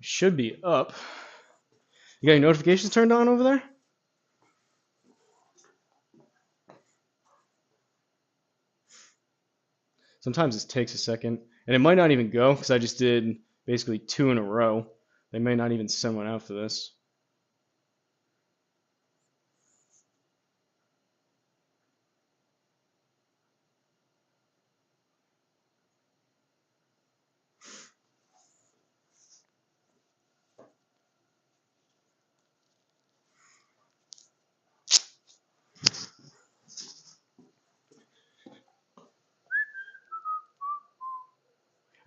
Should be up. You got any notifications turned on over there? Sometimes this takes a second, and it might not even go because I just did basically 2 in a row. They may not even send one out for this.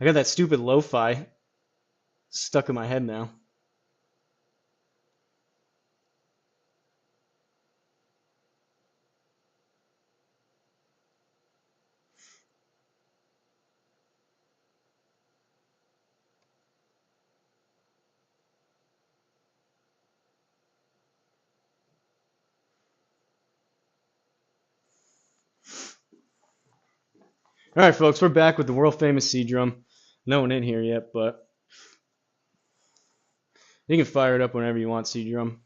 I got that stupid lo-fi stuck in my head now. All right, folks, we're back with the world famous CDrum. No one in here yet, but you can fire it up whenever you want, CDrum.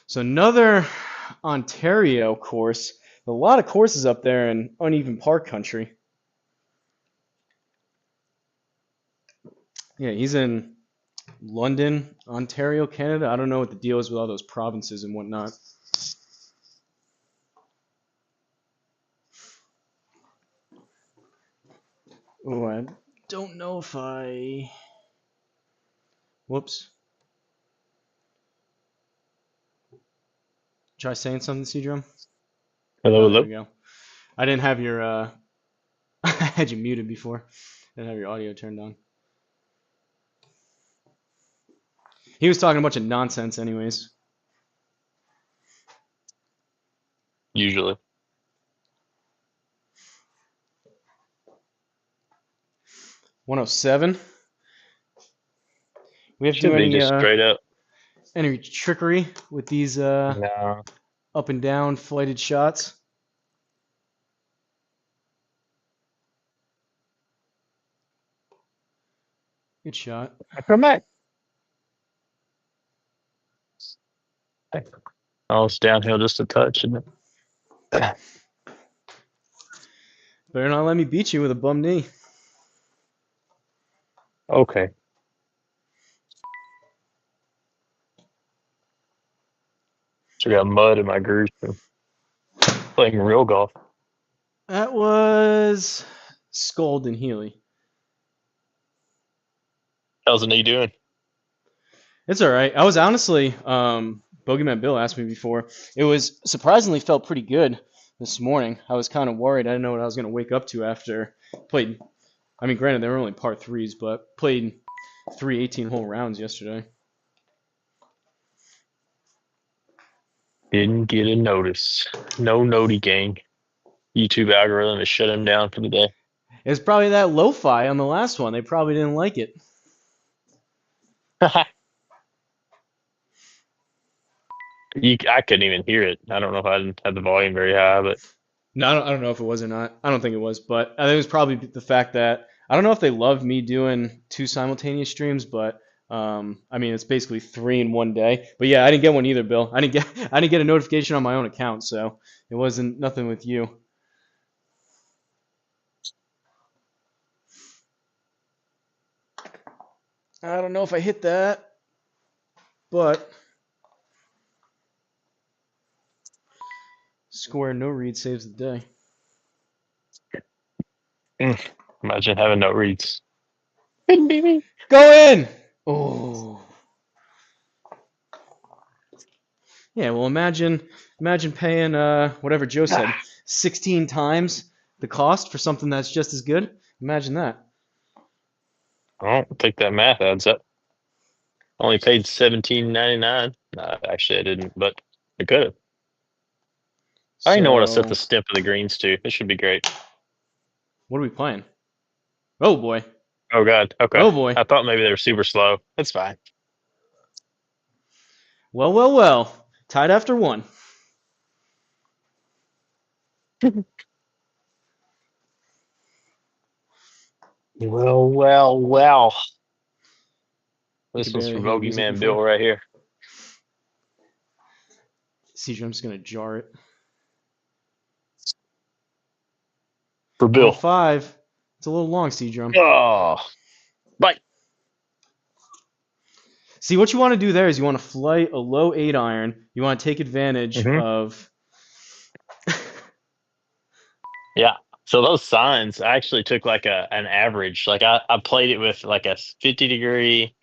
So another Ontario course. A lot of courses up there in uneven park country. Yeah, he's in London, Ontario, Canada. I don't know what the deal is with all those provinces and whatnot. Oh, I don't know if I... Whoops. Try saying something, CDrum? Hello, Oh, there hello. we go. I didn't have your... I had you muted before. I didn't have your audio turned on. He was talking a bunch of nonsense anyways. Usually. 107. We have to Should do be just straight up. any trickery with these No. up and down flighted shots? Good shot. I come back. Oh, it's downhill just a touch, isn't it? Better not let me beat you with a bum knee. Okay. So I got mud in my grooves from playing real golf. That was Scold and Healy. How's the knee doing? It's all right. I was honestly, Bogeyman Bill asked me before. It was surprisingly felt pretty good this morning. I was kind of worried. I didn't know what I was going to wake up to after played. I mean, granted, they were only par threes, but played 3 18-hole rounds yesterday. Didn't get a notice. No noti gang. YouTube algorithm has shut him down for the day. It's probably that lo-fi on the last one. They probably didn't like it. I couldn't even hear it. I don't know if I had the volume very high, but No, I don't know if it was or not. I don't think it was, but I think it was probably the fact that I don't know if they love me doing 2 simultaneous streams, but I mean it's basically 3 in one day. But yeah, I didn't get one either, Bill. I didn't get a notification on my own account, so it wasn't nothing with you. I don't know if I hit that, but square no read saves the day. imagine having no reads. Couldn't be me. Go in. Oh. Yeah, well imagine paying whatever Joe said 16 times the cost for something that's just as good. Imagine that. I don't think that math adds up. Only paid $17.99. No, actually I didn't, but I could have. I didn't know what to set So, the stimp of the greens to. This should be great. what are we playing? Oh boy. Oh God. Okay. Oh boy. I thought maybe they were super slow. It's fine. Well, well, well. Tied after 1. Well. You can This was barely for hear the music Bogeyman Bill before. right here. CDrum, just gonna jar it. For Bill. 105. It's a little long, CDrum. Oh, bye. See, what you want to do there is you want to flight a low 8 iron. You want to take advantage Mm-hmm. of. Yeah. So those signs, I actually took like an average. Like I played it with like a 50-degree,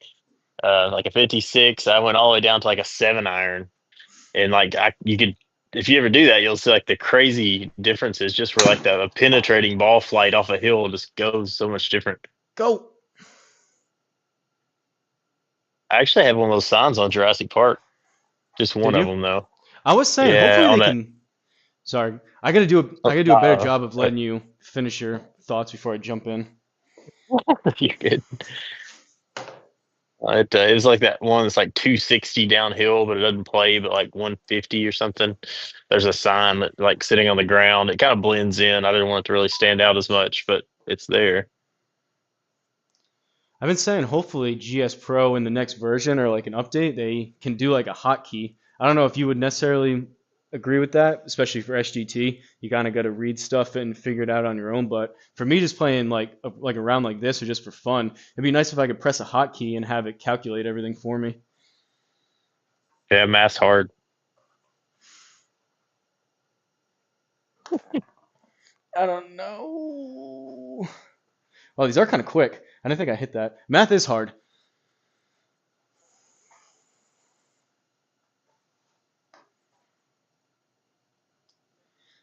like a 56. I went all the way down to like a 7 iron, and like you could, if you ever do that, you'll see like the crazy differences just where like the penetrating ball flight off a hill just goes so much different. Go! I actually have one of those signs on Jurassic Park. Just one Did of you? them though. I was saying, Yeah, hopefully on they that. can. Sorry, I gotta do a. I gotta do a better Uh, job of letting you finish your thoughts before I jump in. you're good. It was like that one that's like 260 downhill, but it doesn't play, but like 150 or something. There's a sign that like sitting on the ground. It kind of blends in. I didn't want it to really stand out as much, but it's there. I've been saying hopefully GSPro in the next version or like an update, they can do like a hotkey. I don't know if you would necessarily agree with that, especially for SGT. You kind of got to read stuff and figure it out on your own. But for me, just playing like a round like this or just for fun, it'd be nice if I could press a hotkey and have it calculate everything for me. Yeah, math's hard. I don't know. Oh, these are kind of quick. I didn't think I hit that. Math is hard.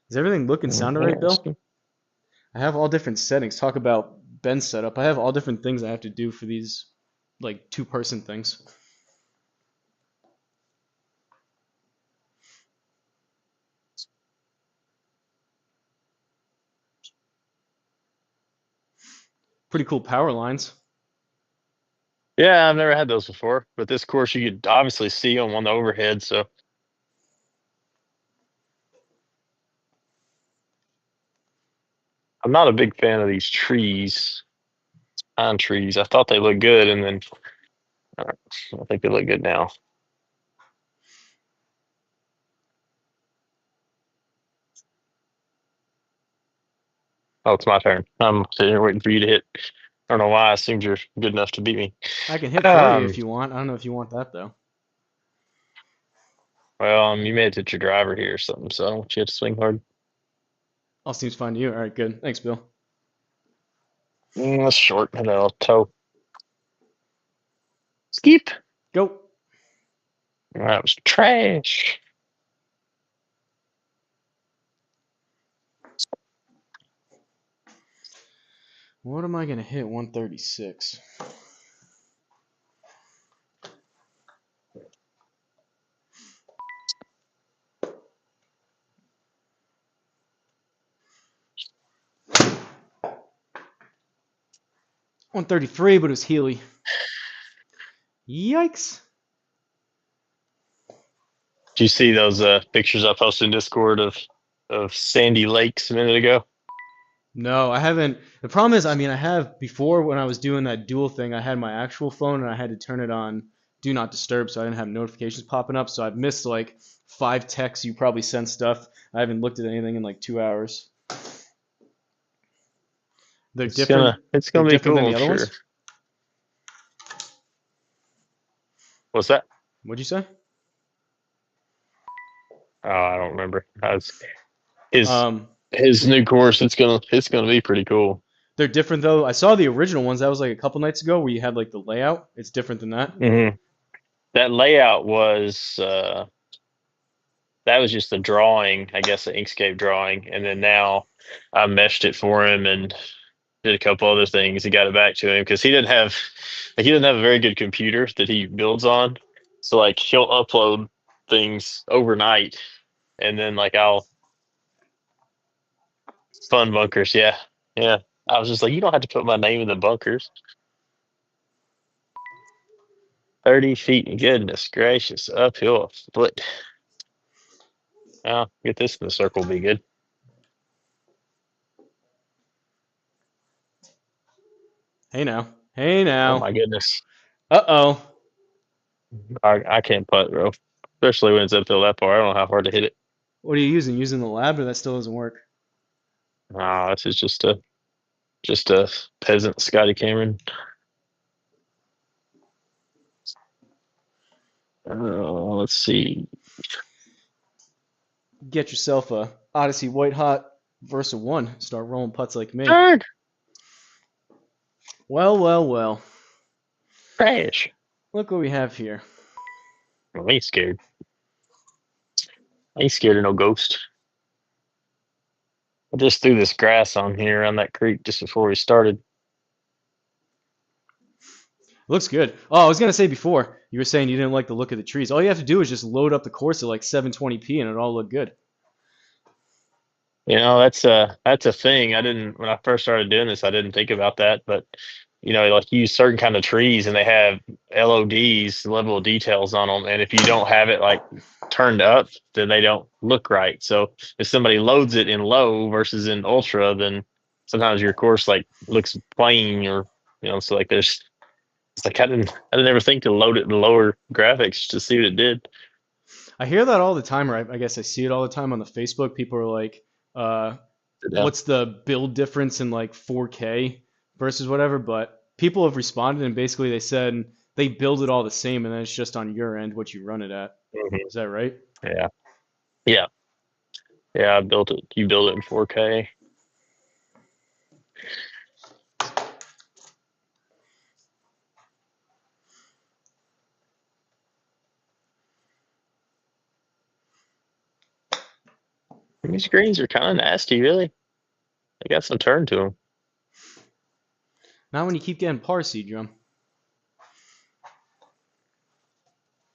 Does everything look and sound alright, Bill? Interesting. I have all different settings. Talk about Ben's setup. I have all different things I have to do for these like two-person things. Pretty cool power lines. Yeah, I've never had those before, but this course you could obviously see them on the overhead. So I'm not a big fan of these trees, pine trees. I thought they looked good, and then uh, I think they look good now. Oh, it's my turn. I'm sitting here waiting for you to hit. I don't know why I assumed you're good enough to beat me. I can hit for you Um, if you want. I don't know if you want that though. well, you made it hit your driver here or something, so I don't want you to swing hard. All seems fine to you. All right, good. Thanks, Bill. That's short, and I'll toe. Skip. Go. That was trash. What am I gonna hit? 136. $133, but it was Healy. Yikes. Do you see those pictures I posted in Discord of Sandy Lakes a minute ago? No, I haven't. The problem is, I mean, I have before when I was doing that dual thing, I had my actual phone and I had to turn it on do not disturb so I didn't have notifications popping up. So I've missed like 5 texts. You probably sent stuff. I haven't looked at anything in like 2 hours. They're It's different. gonna it's They're gonna be different than cool, the I'm other sure. ones. What's that? What'd you say? Oh, I don't remember. His Um, his new course. It's gonna be pretty cool. they're different though. I saw the original ones. That was like a couple nights ago where you had like the layout. It's different than that. That layout was that was just a drawing, I guess, an Inkscape drawing, and then now I meshed it for him and did a couple other things. He got it back to him because he doesn't have a very good computer that he builds on, so like he'll upload things overnight, and then like I'll fun bunkers. Yeah, yeah. I was just like, you don't have to put my name in the bunkers. 30 feet. Goodness gracious, uphill a foot. Well, get this in the circle, will be good. Hey now. Hey Oh now. my goodness. Uh-oh. I can't putt, bro. Especially when it's uphill that far. I don't know how hard to hit it. What are you using? Using the lab, or that still doesn't work? This is just a peasant Scotty Cameron. Let's see. Get yourself a Odyssey White Hot Versa 1. Start rolling putts like me. Darn, Well, well, well. crash. Look what we have here. I ain't scared. I ain't scared of no ghost. I just threw this grass on here on that creek just before we started. Looks good. Oh, I was gonna say before, you were saying you didn't like the look of the trees. All you have to do is just load up the course at like 720p and it all look good. That's a thing. I didn't when I first started doing this, I didn't think about that, but like you use certain kind of trees and they have LODs, level of details on them, and if you don't have it like turned up, then they don't look right. So if somebody loads it in low versus in ultra, then sometimes your course like looks plain or so like there's it's like I didn't ever think to load it in lower graphics to see what it did. I hear that all the time, or I guess I see it all the time on the Facebook. People are like, Yeah. what's the build difference in like 4K versus whatever? But people have responded and basically they said they build it all the same and then it's just on your end what you run it at. Mhm. Is that right? Yeah. Yeah. Yeah, I built it. You build it in 4K. These greens are kind of nasty, really. They got some turn to them. Not when you keep getting par CDrum.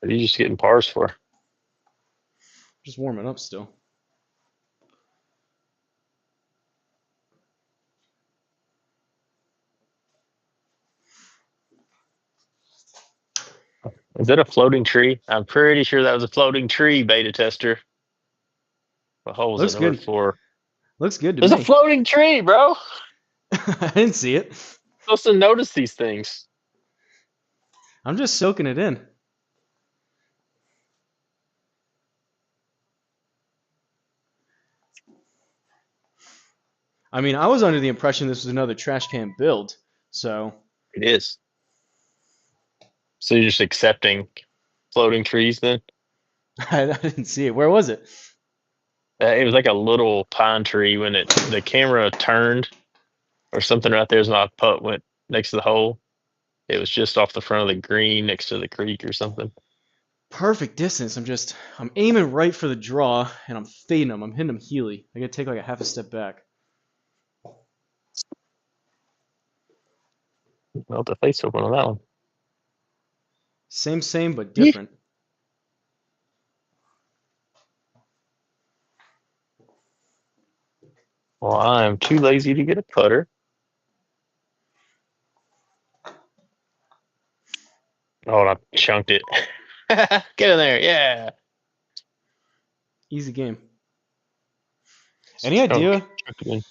What are you just getting pars for? Just warming up still. Is that a floating tree? I'm pretty sure that was a floating tree beta tester. What hole was it? Looks Number good. 4. Looks good to There's a me. floating tree, bro. I didn't see it. Supposed to notice these things. I'm just soaking it in. I mean, I was under the impression this was another trash can build, so It is. So you're just accepting floating trees then? I didn't see it. Where was it? It was like a little pine tree when the camera turned or something right there as my putt went next to the hole. It was just off the front of the green next to the creek or something. Perfect distance. I'm aiming right for the draw, and I'm fading him. I'm hitting him Healy. I gotta take like a half a step back. Well, the face open on that one. Same, but Yeah. different. Well, I am too lazy to get a putter. Oh, and I chunked it. Get in there, yeah. Easy game. Just Any chunk. idea? Chunk it in.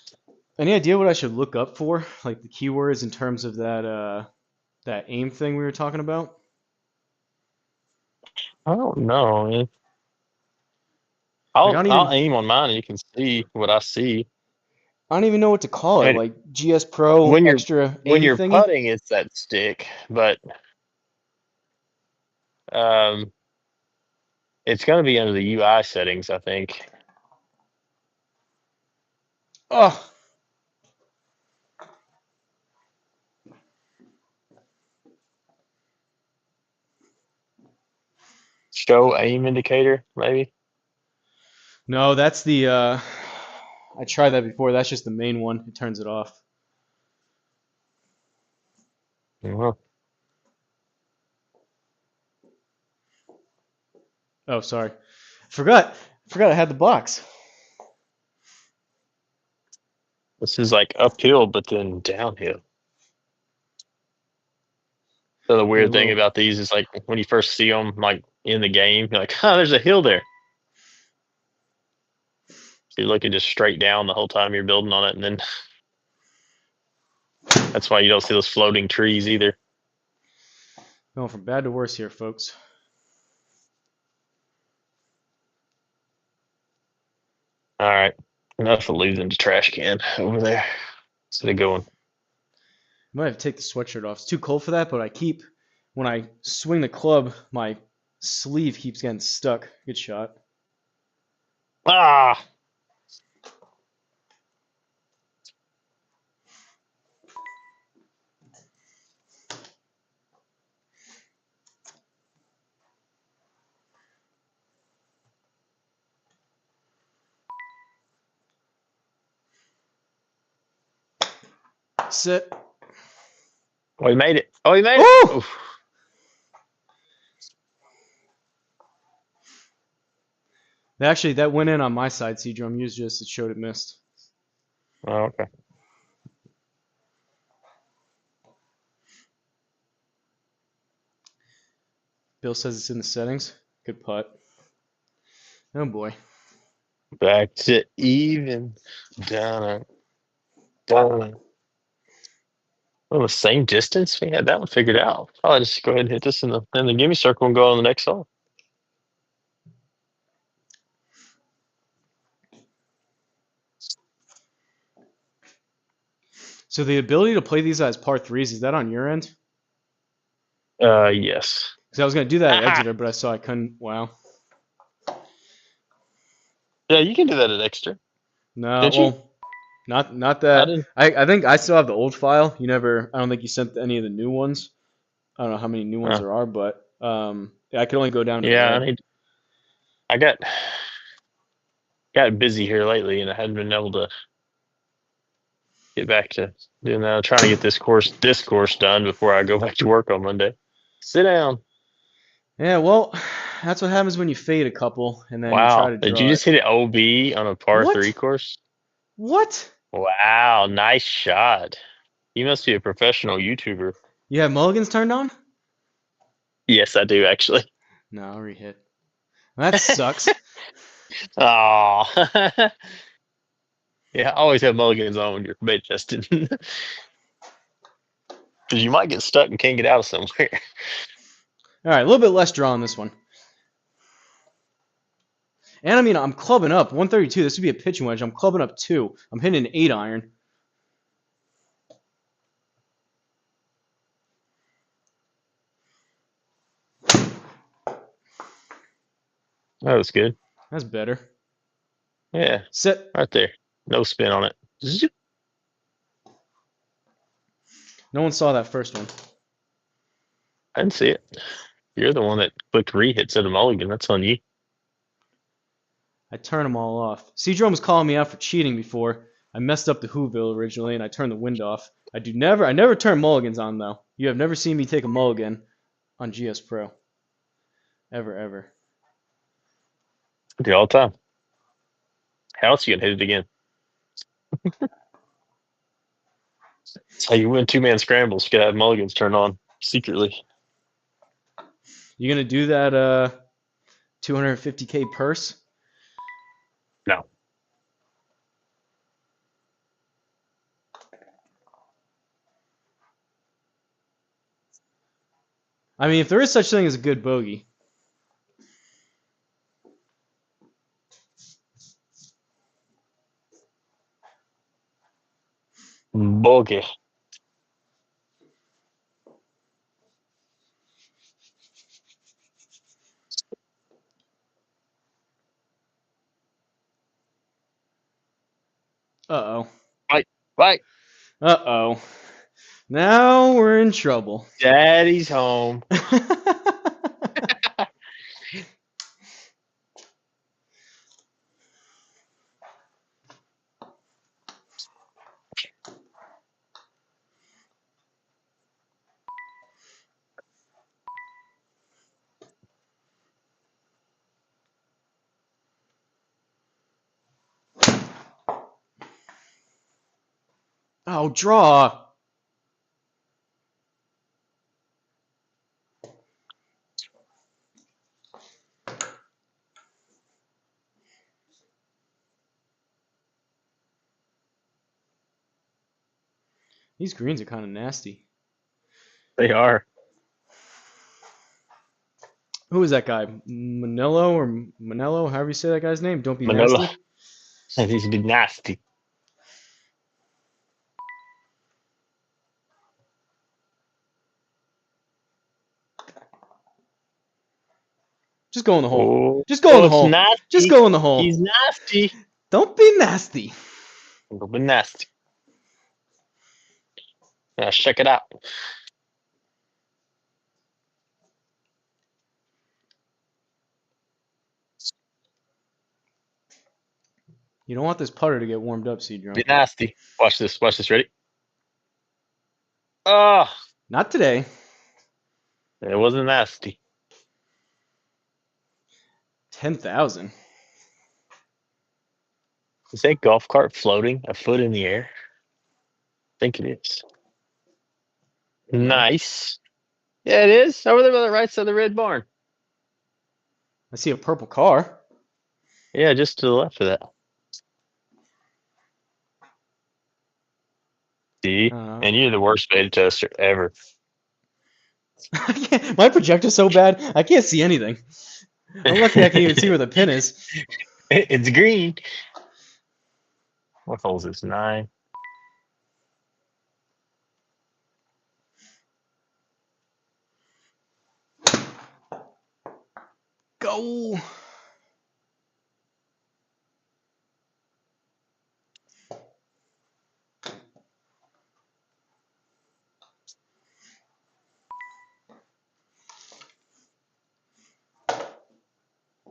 Any idea what I should look up for, like the keywords in terms of that aim thing we were talking about? I don't know, man. Like I'll aim on mine and you can see what I see. I don't even know what to call I it. mean, Like GSPro when you're extra when aim you're thingy. putting, it's that stick, but um, it's gonna be under the UI settings, I think. Oh, Show aim indicator, maybe. no, that's the. I tried that before. That's just the main one. It turns it off. Uh-huh. Oh, sorry. Forgot. Forgot I had the box. This is like uphill, but then downhill. So the Yeah, a weird thing little. about these is like when you first see them, like in the game, you're like, "Oh, there's a hill there." So you're looking just straight down the whole time you're building on it, and then That's why you don't see those floating trees either. Going from bad to worse here, folks. All right. Enough of losing to trash can over there. Instead of going. I might have to take the sweatshirt off. It's too cold for that, but when I swing the club, my sleeve keeps getting stuck. Good shot. Ah! Sit. Oh, he made it. Oh, he made it. Oh! Oof. Actually, that went in on my side, CDrum. Used just it showed it missed. Oh, okay. Bill says it's in the settings. Good putt. Oh boy. Back to even. Down. Down. Well, the same distance. We had that one figured out. I'll just go ahead and hit this in the gimme circle and go on the next hole. So the ability to play these as par threes, is that on your end? Yes. Because I was gonna do that at Aha! Exeter, but I saw I couldn't. Wow. Yeah, you can do that at extra. No, Did you? well, not I that. didn't. I think I still have the old file. You never. I don't think you sent any of the new ones. I don't know how many new ones Uh, there are, but I could only go down to yeah, there. I got busy here lately, and I hadn't been able to get back to doing that. I'm trying to get this course done before I go back to work on Monday. Sit down. Yeah, well, that's what happens when you fade a couple and then you try Wow. to Did you draw it. just hit an OB on a par three What? course? What? Wow, nice shot. You must be a professional YouTuber. You have mulligans turned on? Yes, I do actually. No, I'll rehit. That sucks. Oh. Yeah, I always have mulligans on when you're bait testing. Because you might get stuck and can't get out of somewhere. All right, a little bit less draw on this one. And I mean, I'm clubbing up 132. This would be a pitching wedge. I'm clubbing up 2. I'm hitting an 8 iron. That was good. That's better. Yeah, Sit. right there. No spin on it. Zoop. No one saw that first one. I didn't see it. You're the one that clicked read instead of mulligan. That's on you. I turn them all off. CDrum was calling me out for cheating before. I messed up the Whoville originally, and I turned the wind off. I never turn mulligans on though. You have never seen me take a mulligan on GSPro. Ever. I do all the time. How else you gonna hit it again? That's how you win two-man scrambles. You gotta have mulligans turned on secretly. You gonna do that 250K purse? No. I mean, if there is such thing as a good bogey. Bogey. Uh-oh. Right. Right. Uh-oh. Now we're in trouble. Daddy's home. Oh, draw. These greens are kind of nasty. They are. Who is that guy? Manello or Manello? However you say that guy's name. Don't be Manolo. nasty. These be nasty. Just go in the hole. Oh, Just go in oh, the it's hole. Just nasty. go in the hole. He's nasty. Don't be nasty. A little bit nasty. Let's check it out. You don't want this putter to get warmed up, CDrum. Be nasty. Watch this. Watch this. Ready? Oh, Not today. it wasn't nasty. 10,000. Is that golf cart floating a foot in the air? I think it is. No. Nice. Yeah, it is. Over there by the right side of the red barn. I see a purple car. Yeah, just to the left of that. See? And you're the worst beta tester ever. My projector's so bad, I can't see anything. I'm lucky I can even see where the pin is. It's green. What hole is this? 9. Go.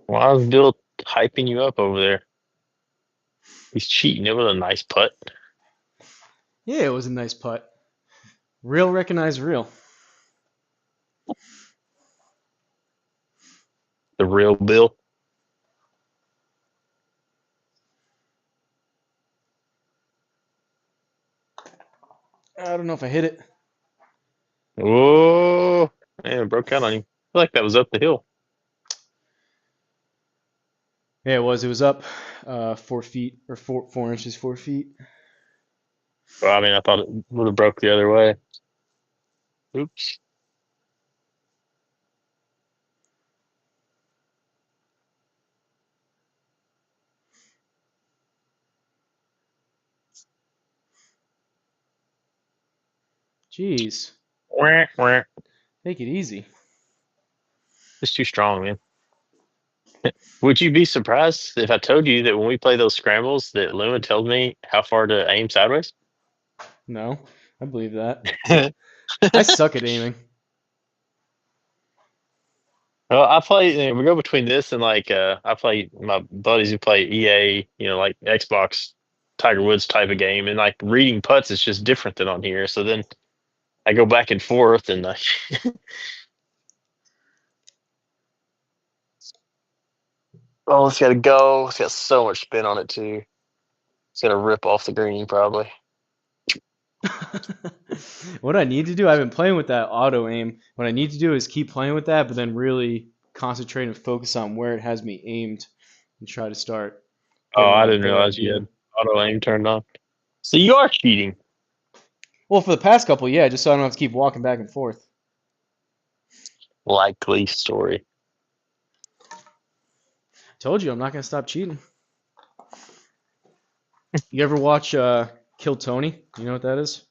Why is Bill hyping you up over there? He's cheating. It was a nice putt. Yeah, it was a nice putt. Real recognize real. The real Bill. I don't know if I hit it. Oh, man, it broke out on you. I feel like that was up the hill. Yeah, it was. It was up 4 feet or 4 inches, 4 feet. Well, I mean, I thought it would have broke the other way. Oops. Jeez. Wah, wah. Take it easy. It's too strong, man. Would you be surprised if I told you that when we play those scrambles that Luma tells me how far to aim sideways? No, I believe that. I suck at aiming. Well, I play. We go between this and like I play my buddies who play EA, like Xbox, Tiger Woods type of game, and like reading putts is just different than on here. So then I go back and forth, and oh, it's got to go. It's got so much spin on it too. It's gonna rip off the green probably. What I need to do, I've been playing with that auto aim. What I need to do is keep playing with that, but then really concentrate and focus on where it has me aimed and try to start Oh, getting I a didn't better realize you idea. had auto aim turned on. So you are cheating. Well, for the past couple, yeah, just so I don't have to keep walking back and forth. Likely story. Told you, I'm not gonna stop cheating. You ever watch Kill Tony? You know what that is?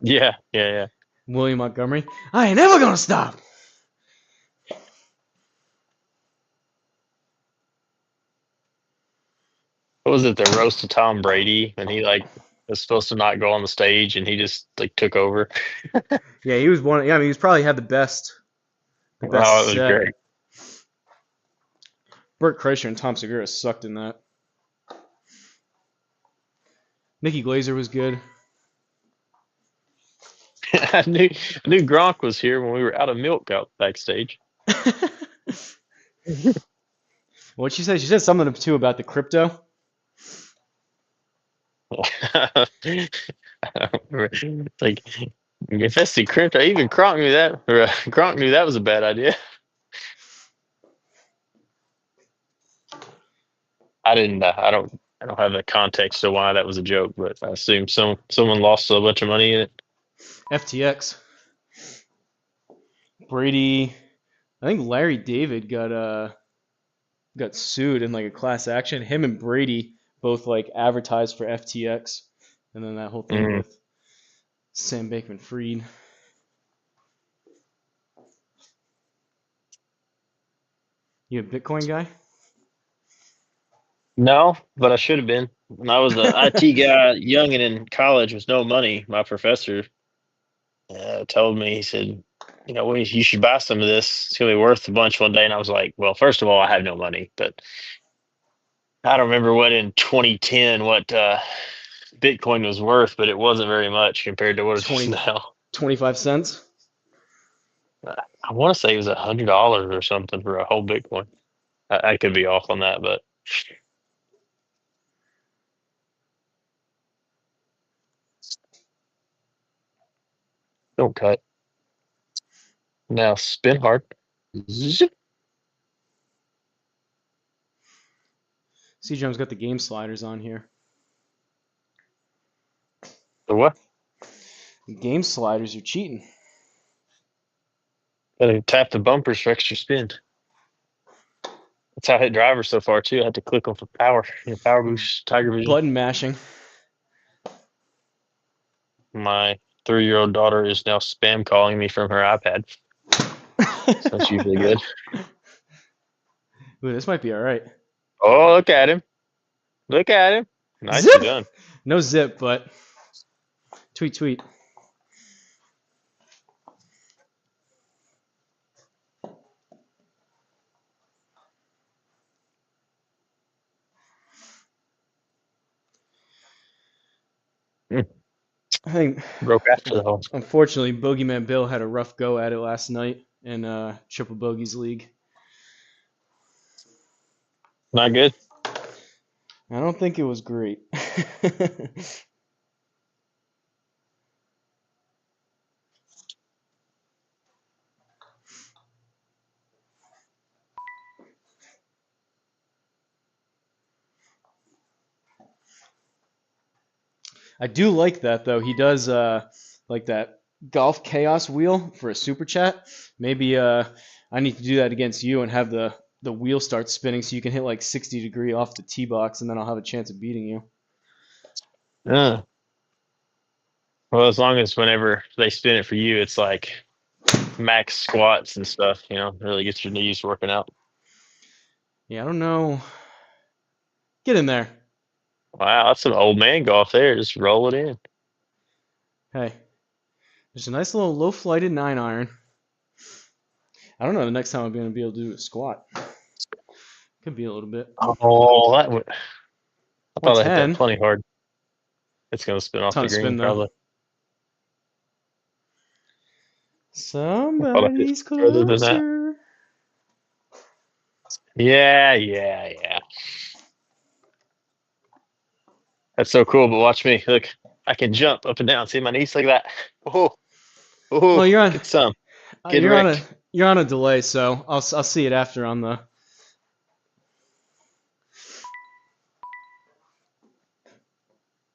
Yeah, yeah, yeah. William Montgomery. I ain't never gonna stop. What was it? The roast of Tom Brady, and he like was supposed to not go on the stage, and he just like took over. Yeah, he was one. Yeah, I mean, he's probably had the Oh, best it was set. great. Burt Kreischer and Tom Segura sucked in that. Nikki Glazer was good. I knew Gronk was here when we were out of milk out backstage. What'd she say? She said something too about the crypto. Like if that's the crypto, even Gronk knew that. Or, Gronk knew that was a bad idea. I didn't. I don't. I don't have the context to why that was a joke, but I assume someone lost a bunch of money in it. FTX. Brady, I think Larry David got sued in like a class action. Him and Brady both like advertised for FTX, and then that whole thing Mm. with Sam Bankman-Fried. You a Bitcoin guy? No, but I should have been. When I was a IT guy, young and in college with no money, my professor told me, he said, well, you should buy some of this. It's going to be worth a bunch one day. And I was like, well, first of all, I have no money, but I don't remember what in 2010 what Bitcoin was worth, but it wasn't very much compared to what it is 20, now. 25 cents? I want to say it was $100 or something for a whole Bitcoin. I could be off on that, but don't cut. Now spin hard. Zip. CDrum's got the game sliders on here. The what? Game sliders, you're cheating. Gotta tap the bumpers for extra spin. That's how I hit drivers so far too. I had to click them for power. Power boost, Tiger Vision. Button mashing. My 3-year-old daughter is now spam calling me from her iPad. So that's usually good. Ooh, this might be all right. Oh, look at him. Look at him. Nicely Zip! done. No zip, but tweet, tweet. Mm, I think, broke after the hole. unfortunately, Bogeyman Bill had a rough go at it last night in Triple Bogeys League. Not good. I don't think it was great. I do like that though. He does like that golf chaos wheel for a super chat. Maybe I need to do that against you and have the wheel start spinning so you can hit like 60-degree off the tee box, and then I'll have a chance of beating you. Yeah. Well, as long as whenever they spin it for you, it's like max squats and stuff, really gets your knees working out. Yeah, I don't know. Get in there. Wow, that's some old man golf there. Just roll it in. Hey, there's a nice little low-flighted 9-iron. I don't know the next time I'm going to be able to do a squat. Could be a little bit. Oh, that would. I thought I hit that 110. plenty hard. It's going to spin off Ton the of green, spin though. probably. I thought I hit Somebody's further than that. closer. Yeah. That's so cool, but watch me. Look, I can jump up and down. See my knees like that? Oh, Well, you're on get some. Get you're on a wrecked. you're on a delay, so I'll see it after on the.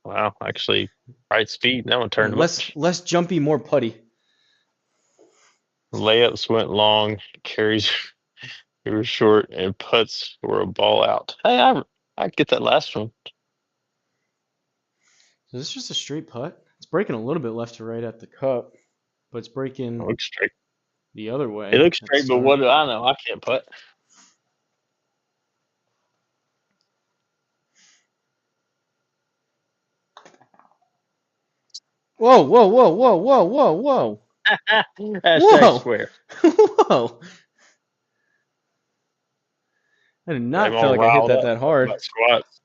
Wow, actually, right speed. That one turned a bunch. Less jumpy, more putty. Layups went long, carries were short, and putts were a ball out. Hey, I'd get that last one. So this is just a straight putt. It's breaking a little bit left to right at the cup, but it's It breaking looks straight. the other It way looks at the straight, but what start. do I know? I can't putt. Whoa, whoa, whoa, whoa, whoa, whoa, whoa. Hashtag Whoa. square. Whoa. I did I'm not feel all like I hit riled that up that talking hard. about squats.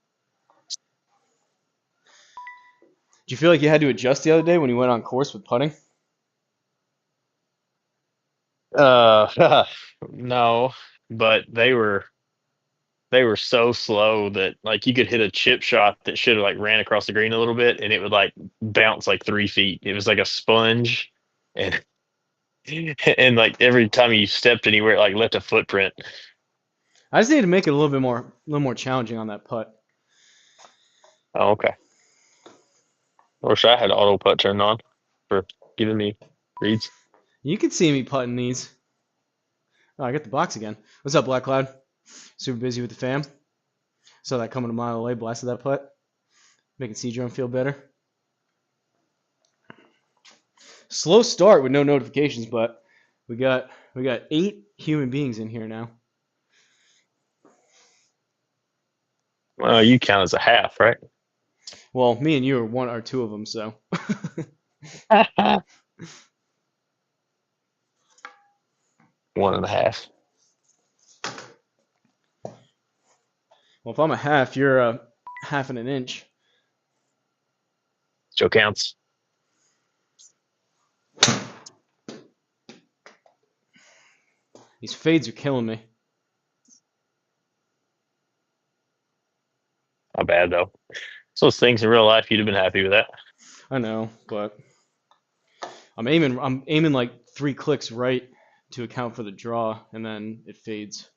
Do you feel like you had to adjust the other day when you went on course with putting? No, but they were so slow that like you could hit a chip shot that should have like ran across the green a little bit and it would like bounce like 3 feet. It was like a sponge, and and like every time you stepped anywhere, it like left a footprint. I just need to make it a little more challenging on that putt. Oh, okay. I wish I had auto putt turned on for giving me reads. You can see me putting these. Oh, I got the box again. What's up, Black Cloud? Super busy with the fam. Saw that coming a mile away, blasted that putt. Making CDrum feel better. Slow start with no notifications, but we got 8 human beings in here now. Well, you count as a half, right? Well, me and you are one or two of them, so. One and a half. Well, if I'm a half, you're a half and an inch. Still counts. These fades are killing me. Not bad though. So those things in real life, you'd have been happy with that. I know, but I'm aiming like 3 clicks right to account for the draw, and then it fades.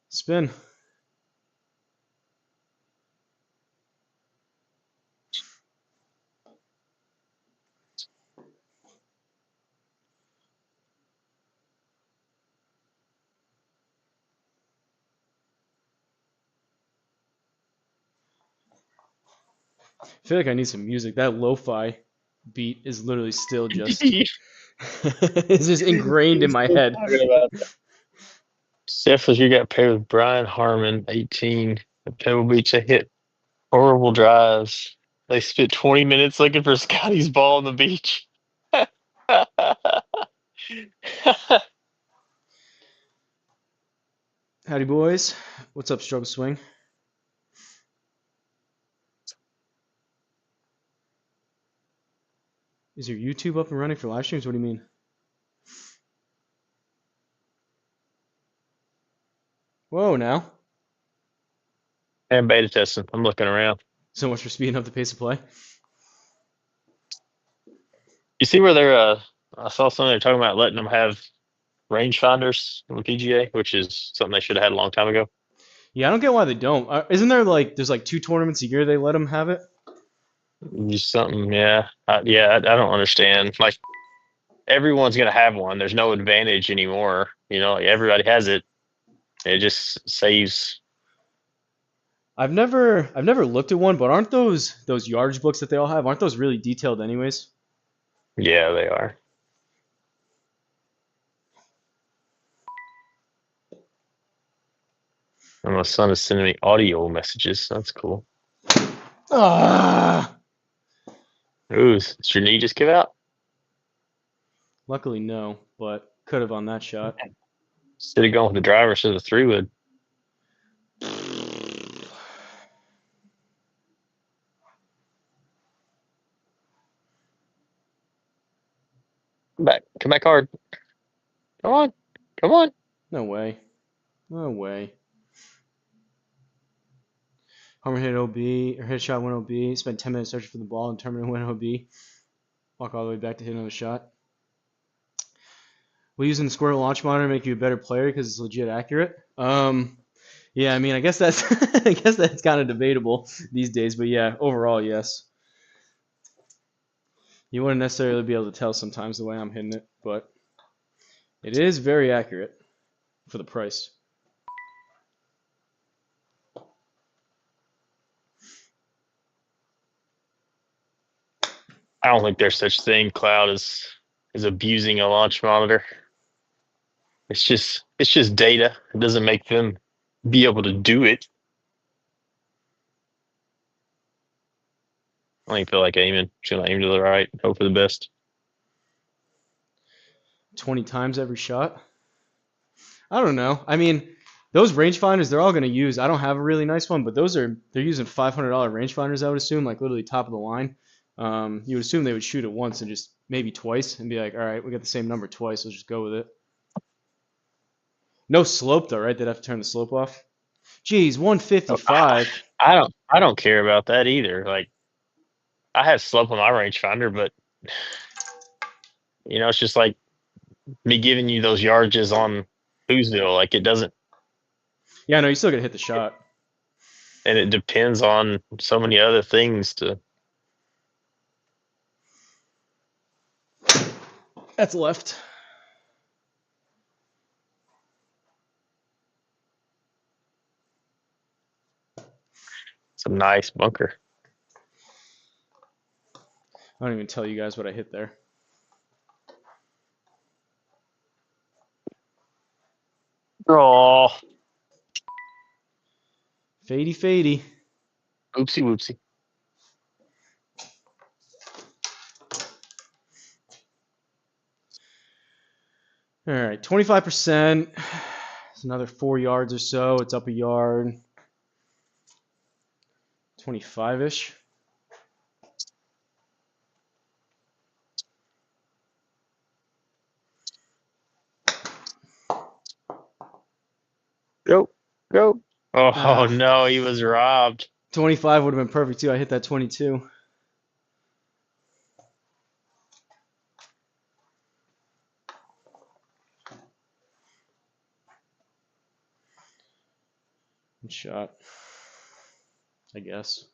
Spin. I feel like I need some music. That lo-fi beat is literally still just it's just ingrained in my Still head. talking about that. Steph, you got paired with Brian Harmon, 18, at Pebble Beach. They hit horrible drives. They spent 20 minutes looking for Scotty's ball on the beach. Howdy, boys. What's up, Struggle Swing? Is your YouTube up and running for live streams? What do you mean? Whoa, now. And beta testing. I'm looking around. So much for speeding up the pace of play. You see where they're I saw something they're talking about letting them have rangefinders on the PGA, which is something they should have had a long time ago. Yeah, I don't get why they don't. Isn't there like there's like 2 tournaments a year they let them have it? Just something, yeah. I don't understand. Like everyone's gonna have one. There's no advantage anymore. Like everybody has it. It just saves. I've never looked at one, but aren't those yardage books that they all have? Aren't those really detailed anyways? Yeah, they are. And my son is sending me audio messages. That's cool. Ah. Ooh, did your knee just give out? Luckily, no, but could have on that shot. Instead of going with the driver, instead of the 3-wood. Come back. Come back hard. Come on. Come on. No way. No way. Homer hit OB or hit shot 1 OB. Spent 10 minutes searching for the ball and determined when OB. Walk all the way back to hit another shot. Will using the squirrel launch monitor make you a better player because it's legit accurate? Yeah, I mean, I guess that's I guess that's kind of debatable these days, but yeah, overall, yes. You wouldn't necessarily be able to tell sometimes the way I'm hitting it, but it is very accurate for the price. I don't think there's such thing, Cloud, as abusing a launch monitor. It's just data. It doesn't make them be able to do it. I don't even feel like aiming. Just gonna aim to the right, hope for the best. 20 times every shot? I don't know. I mean, those rangefinders, they're all going to use. I don't have a really nice one, but they're using $500 rangefinders, I would assume, like literally top of the line. You would assume they would shoot it once and just maybe twice and be like, all right, we got the same number twice. Let's just go with it. No slope though, right? They'd have to turn the slope off. Geez, 155. I don't care about that either. Like I have slope on my rangefinder, but it's just like me giving you those yardages on Hoosville. Like it doesn't. Yeah, no, you still got to hit the shot. and it depends on so many other things to. That's left. It's a nice bunker. I don't even tell you guys what I hit there. Oh, Fady, fady. oopsie whoopsie. All right, 25%. It's another 4 yards or so. It's up a yard. 25-ish. Go, go. Oh Ah, no, he was robbed. 25 would have been perfect too. I hit that 22. Good shot, I guess.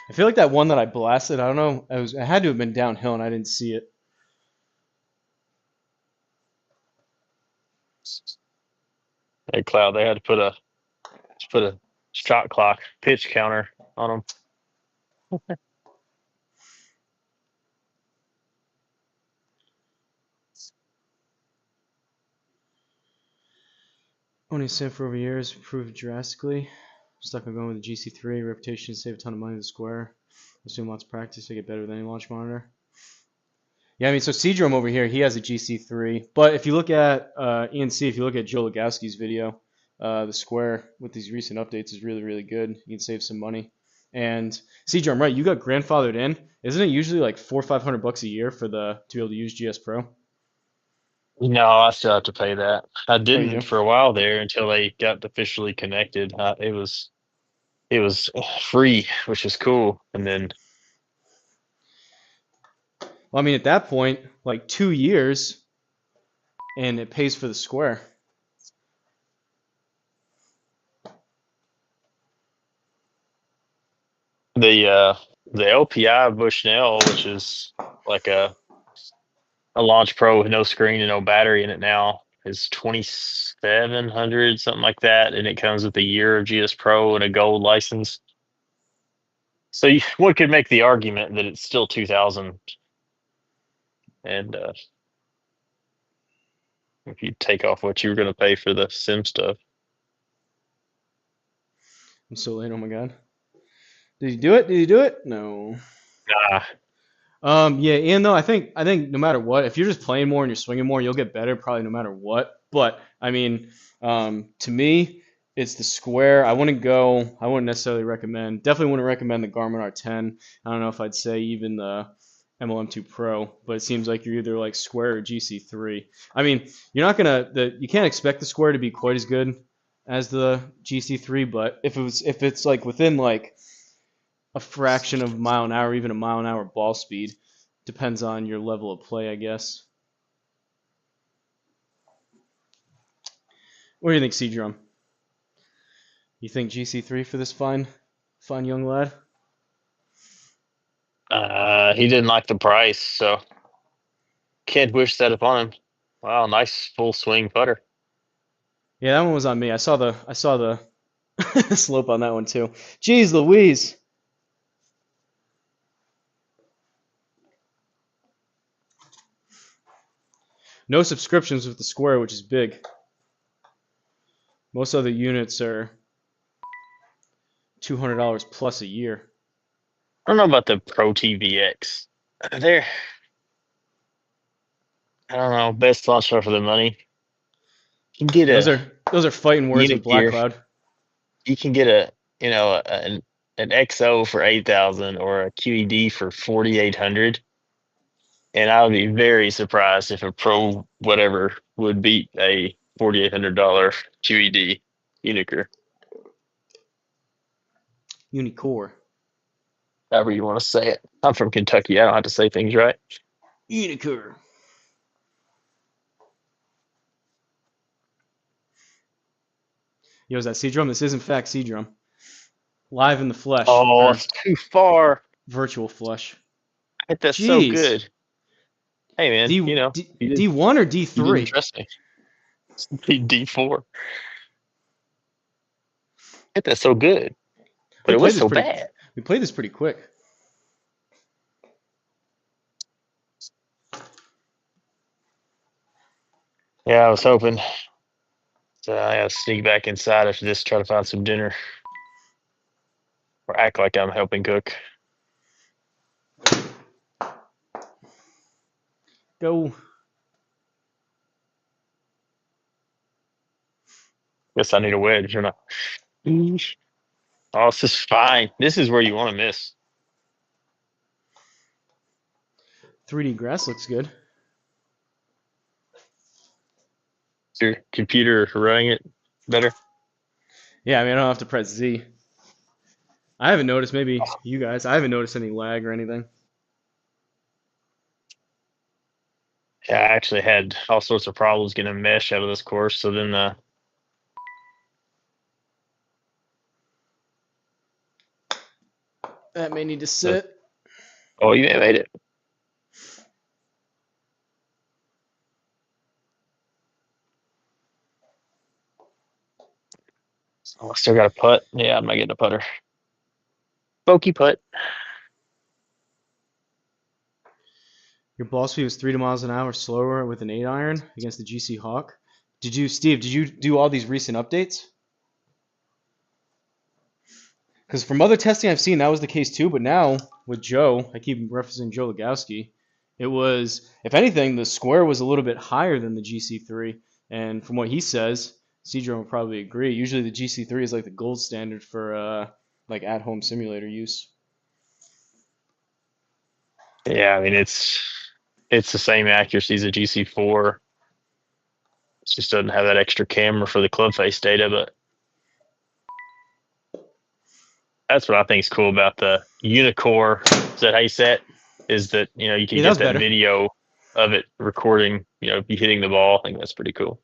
I feel like that one that I blasted, I don't know, it had to have been downhill and I didn't see it. Hey, Cloud, they had to put a shot clock, pitch counter on them. Owning Sim for over years improved drastically. Stuck on going with the GC3. Reputation to save a ton of money to the square. Assume lots of practice to get better than any launch monitor. Yeah, I mean, so CDrum over here, he has a GC3. But if you look at ENC, if you look at Joe Legowski's video, the square with these recent updates is really, really good. You can save some money. And CDrum, right? You got grandfathered in. Isn't it usually like $400 or $500 a year for to be able to use GSPro? No, I still have to pay that. I Oh, you didn't do? for a while there until they got officially connected. It was free, which is cool. And then Well, I mean, at that point, like 2 years, and it pays for the square. the LPI Bushnell, which is like a Launch Pro with no screen and no battery in it now, is 2,700 something like that, and it comes with a year of GS Pro and a gold license. So one could make the argument that it's still 2,000, and if you take off what you were going to pay for the sim stuff. I'm so late. Oh my god. Did he do it? Did he do it? No. Ah, Yeah, and though I think no matter what, if you're just playing more and you're swinging more, you'll get better probably no matter what. But I mean, to me, it's the square. I wouldn't go. I wouldn't necessarily recommend. Definitely wouldn't recommend the Garmin R10. I don't know if I'd say even the MLM2 Pro, but it seems like you're either like square or GC3. I mean, you're not gonna you can't expect the square to be quite as good as the GC3, but if it's like within like a fraction of a mile an hour, even a mile an hour ball speed. Depends on your level of play, I guess. What do you think, C-Drum? You think GC3 for this fine young lad? he didn't like the price, so can't wish that upon him. Wow, nice full swing putter. Yeah, that one was on me. I saw the slope on that one too. Jeez Louise. No subscriptions with the square, which is big. Most other units are $200 plus a year. I don't know about the Pro TVX. They're, I don't know, best launch for the money. You can get Those a are fighting words with unit Black gear. Cloud. You can get an XO for 8,000 or a QED for 4,800, and I would be very surprised if a Pro whatever would beat a $4,800 QED Uniker. Unicore. however you want to say it. I'm from Kentucky. I don't have to say things right. Unicorn. Yo, is that CDrum? This is in fact CDrum. Live in the flesh, Oh, or it's too far. virtual flesh. Hit that so Jeez. good. Hey man, D, you did D1 or you didn't D3? trust me. D4. Hit that so good, but We it was played this so pretty. bad. We played this pretty quick. Yeah, I was hoping. So I gotta sneak back inside after this, try to find some dinner, or act like I'm helping cook. Go. Guess I need a wedge, or not. Eesh. Oh, this is fine. This is where you want to miss. 3D grass looks good. Is your computer running it better? Yeah, I mean I don't have to press Z. I haven't noticed. Maybe Oh, you guys. I haven't noticed any lag or anything. yeah, I actually had all sorts of problems getting a mesh out of this course. So then, That may need to the, sit. oh, you made it. Oh, I still got a putt. Yeah, I'm not getting a putter. Pokey putt. Your ball speed was 3 miles an hour slower with an 8-iron against the GC Hawk. Steve? Did you do all these recent updates? Because from other testing I've seen, that was the case too. But now with Joe, I keep referencing Joe Legowski. It was, if anything, the square was a little bit higher than the GC3. And from what he says, Cedro will probably agree. Usually the GC3 is like the gold standard for like at-home simulator use. Yeah, I mean it's the same accuracy as a GC4. It just doesn't have that extra camera for the club face data, but that's what I think is cool about the Unicore. Is that how you say it? Is that you can Yeah, that get was that better. video of it recording, you hitting the ball. I think that's pretty cool.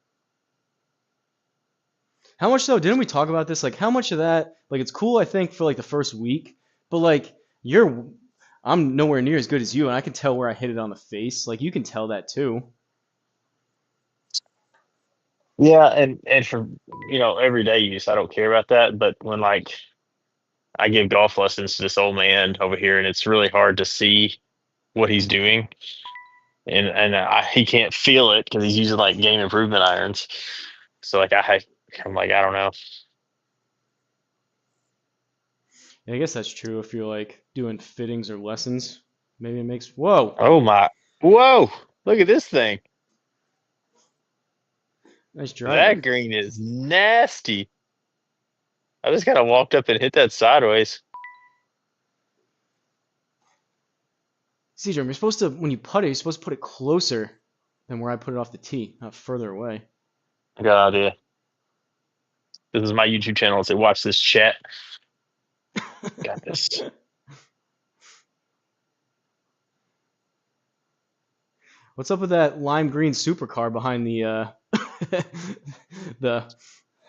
How much though? Didn't we talk about this? Like, how much of that? Like, it's cool, I think, for like the first week, but like, I'm nowhere near as good as you, and I can tell where I hit it on the face. Like, you can tell that too. Yeah, and for everyday use, I don't care about that. But when like I give golf lessons to this old man over here, and it's really hard to see what he's doing, and he can't feel it because he's using like game improvement irons. So like I'm like I don't know. Yeah, I guess that's true. If you're like doing fittings or lessons, maybe it makes. Whoa, Oh my! Whoa! Look at this thing. nice driving. That green is nasty. I just kind of walked up and hit that sideways. See, Jeremy, you're supposed to when you putt it, you're supposed to put it closer than where I put it off the tee, not further away. I got an idea. This is my YouTube channel. Say watch this chat. Got this. What's up with that lime green supercar behind the the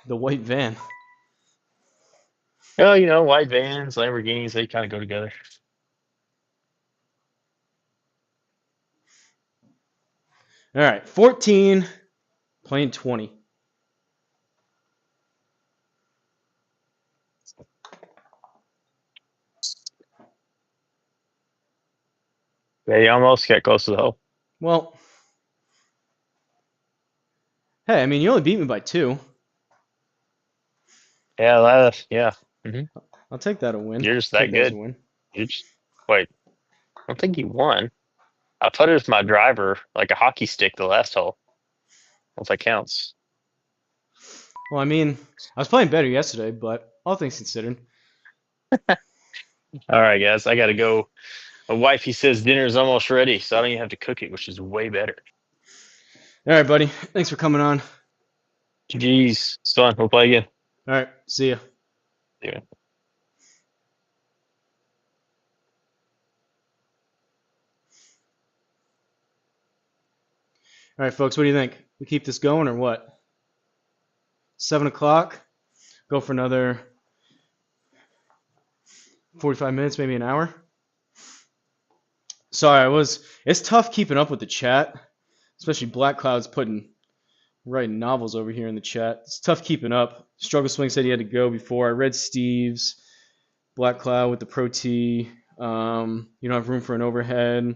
the white van? Oh, white vans, Lamborghinis, they kind of go together. All right, 14, playing 20. They almost got close to the hole. Well, hey, I mean, you only beat me by 2. Yeah, yeah. hmm I'll take that a win. You're just Take that that as a good. win. You just wait. I don't think you won. I put it with my driver like a hockey stick the last hole. If that counts. Well, I mean, I was playing better yesterday, but all things considered. All right, guys, I gotta go. My wife, he says dinner is almost ready, so I don't even have to cook it, which is way better. All right, buddy. Thanks for coming on. GG's. It's fun. We'll play again. All right, see ya. Yeah. All right, folks, what do you think? We keep this going or what? 7 o'clock. Go for another 45 minutes, maybe an hour. Sorry, it's tough keeping up with the chat, especially Black Cloud's writing novels over here in the chat. It's tough keeping up. Struggle Swing said he had to go before. I read Steve's. Black Cloud with the Pro T. You don't have room for an overhead.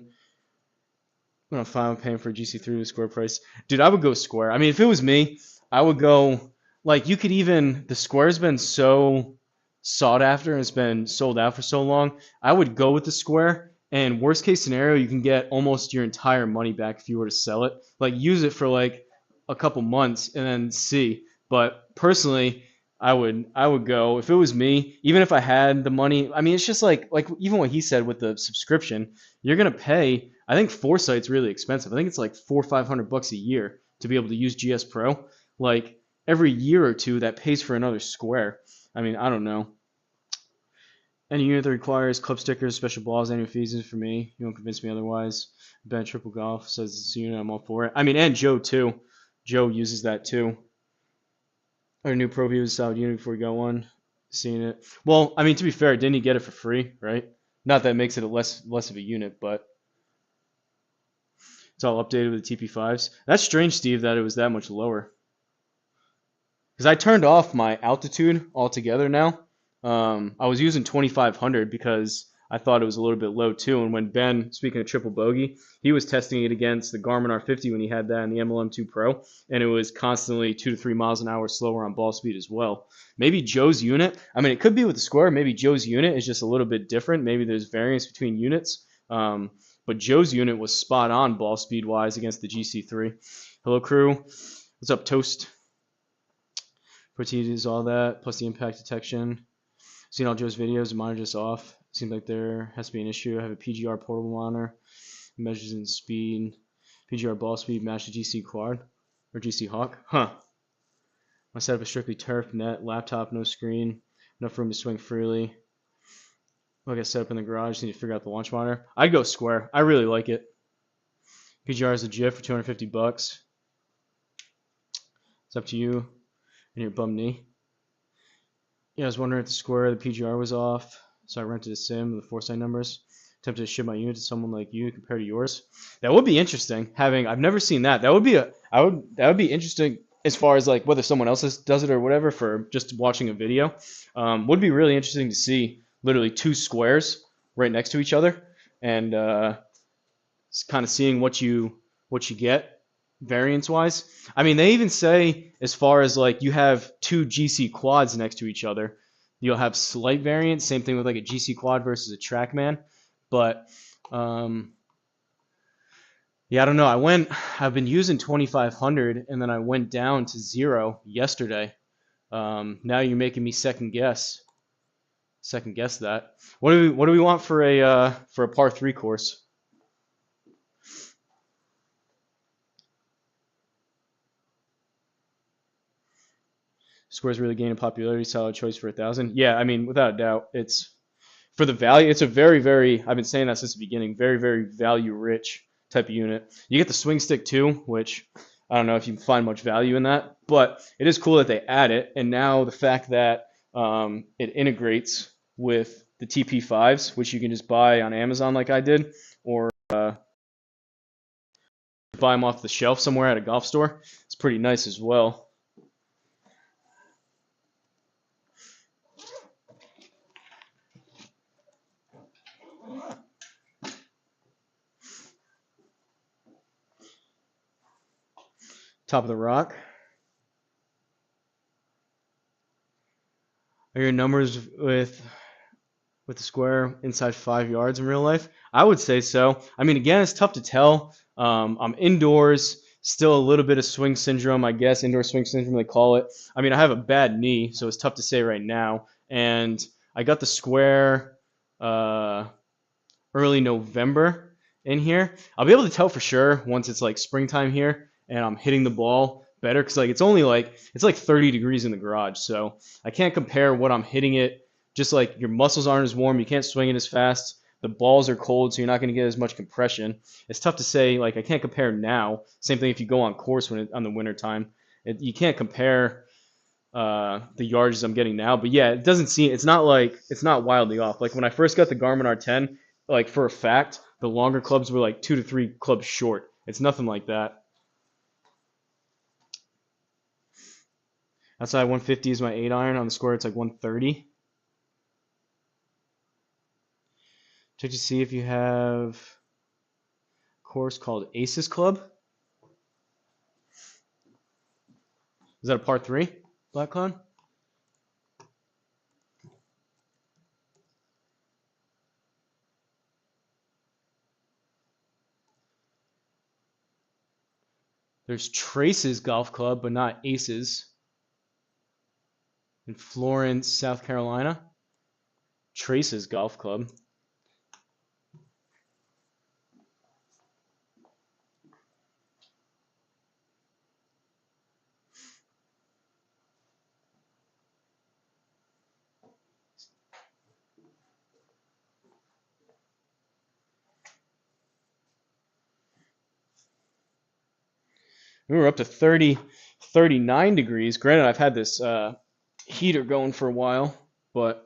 I'm gonna file paying for a GC3 with square price. Dude, I would go square. I mean, if it was me, I would go like you could even the square's been so sought after and it's been sold out for so long. I would go with the square. And worst case scenario, you can get almost your entire money back if you were to sell it. Like use it for like a couple months and then see. But personally, I would go if it was me, even if I had the money. I mean, it's just like even what he said with the subscription, you're gonna pay. I think Foresight's really expensive. I think it's like $400-500 a year to be able to use GSPro. Like every year or two, that pays for another square. I mean, I don't know. Any unit that requires club stickers, special balls, annual fees is for me. You won't convince me otherwise. Ben Triple Golf says it's a unit. I'm all for it. I mean, and Joe too. Joe uses that too. Our new Pro View is a solid unit before we got one. Seeing it. Well, I mean, to be fair, didn't he get it for free, right? Not that it makes it a less of a unit, but it's all updated with the TP5s. That's strange, Steve, that it was that much lower. Because I turned off my altitude altogether now. I was using 2500 because I thought it was a little bit low too. And when Ben, speaking of triple bogey, he was testing it against the Garmin R50 when he had that in the MLM2 Pro, and it was constantly 2 to 3 miles an hour slower on ball speed as well. Maybe Joe's unit, I mean, it could be with the square. Maybe Joe's unit is just a little bit different. Maybe there's variance between units. But Joe's unit was spot on ball speed wise against the GC3. Hello, crew. What's up, Toast? Protein is all that, plus the impact detection. Seen all Joe's videos, the monitor just off. Seems like there has to be an issue. I have a PGR portable monitor. It measures in speed. PGR ball speed match the GC quad or GC Hawk. Huh. My setup is strictly turf, net, laptop, no screen. Enough room to swing freely. Like I set up in the garage, need to figure out the launch monitor. I'd go square. I really like it. PGR is legit for $250. It's up to you and your bum knee. Yeah, I was wondering if the square the PGR was off, so I rented a sim with the Foresight numbers. Attempted to ship my unit to someone like you compared to yours. That would be interesting. I've never seen that. That would be interesting as far as like whether someone else does it or whatever for just watching a video. Would be really interesting to see literally two squares right next to each other and kind of seeing what you get variance wise. I mean, they even say as far as like you have two GC quads next to each other, you'll have slight variance. Same thing with like a GC quad versus a TrackMan. But yeah, I don't know. I've been using 2500 and then I went down to 0 yesterday. Now you're making me second guess that. What do we want for a par 3 course? Square's really gaining popularity. Solid choice for 1,000. Yeah, I mean, without a doubt, it's for the value. It's a very, very. I've been saying that since the beginning. Very, very value-rich type of unit. You get the swing stick too, which I don't know if you find much value in that, but it is cool that they add it. And now the fact that it integrates with the TP5s, which you can just buy on Amazon like I did, or buy them off the shelf somewhere at a golf store. It's pretty nice as well. Top of the rock. Are your numbers with the square inside 5 yards in real life? I would say so. I mean, again, it's tough to tell. I'm indoors, still a little bit of swing syndrome, I guess, indoor swing syndrome they call it. I mean, I have a bad knee, so it's tough to say right now. And I got the square early November in here. I'll be able to tell for sure once it's like springtime here and I'm hitting the ball better because like it's like 30 degrees in the garage, so I can't compare what I'm hitting it. Just like your muscles aren't as warm, you can't swing it as fast. The balls are cold, so you're not going to get as much compression. It's tough to say. Like I can't compare now. Same thing if you go on course on the winter time. You can't compare the yardages I'm getting now. But yeah, it doesn't seem. It's not wildly off. Like when I first got the Garmin R10, like for a fact, the longer clubs were like 2 to 3 clubs short. It's nothing like that. Outside 150 is my 8 iron. On the square, it's like 130. Check to see if you have a course called Aces Club. Is that a par 3, Black Cloud? There's Traces Golf Club, but not Aces. In Florence, South Carolina. Traces Golf Club. We were up to 30, 39 degrees. Granted, I've had this heater going for a while, but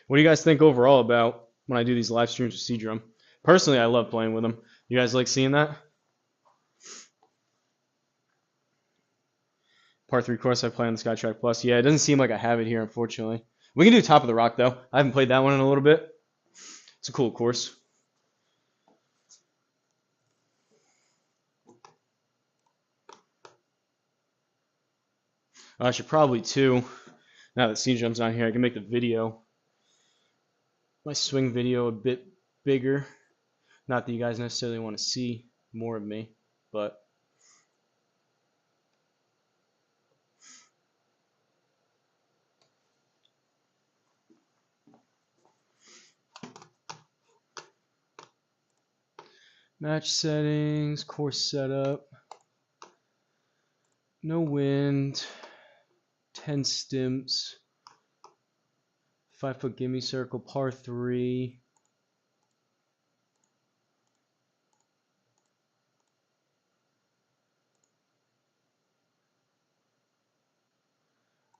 what do you guys think overall about when I do these live streams with CDrum? Personally, I love playing with them. You guys like seeing that? Par 3 course I play on the SkyTrack Plus. Yeah, it doesn't seem like I have it here, unfortunately. We can do Top of the Rock, though. I haven't played that one in a little bit. It's a cool course. I should probably, too, now that CDrum's on here, I can make the video, my swing video, a bit bigger. Not that you guys necessarily want to see more of me, but match settings, course setup, no wind, 10 stimps, 5-foot gimme circle, par 3.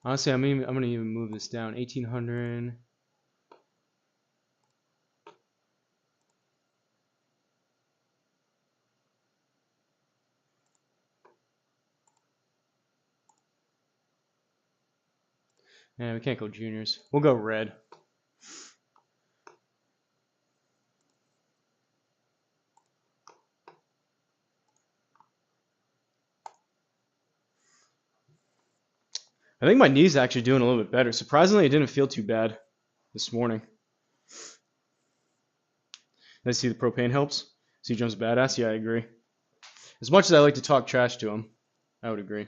Honestly, I'm gonna even move this down. 1800. Yeah, we can't go juniors. We'll go red. I think my knee's actually doing a little bit better. Surprisingly, it didn't feel too bad this morning. Let's see, the propane helps. CDrum's badass. Yeah, I agree. As much as I like to talk trash to him, I would agree.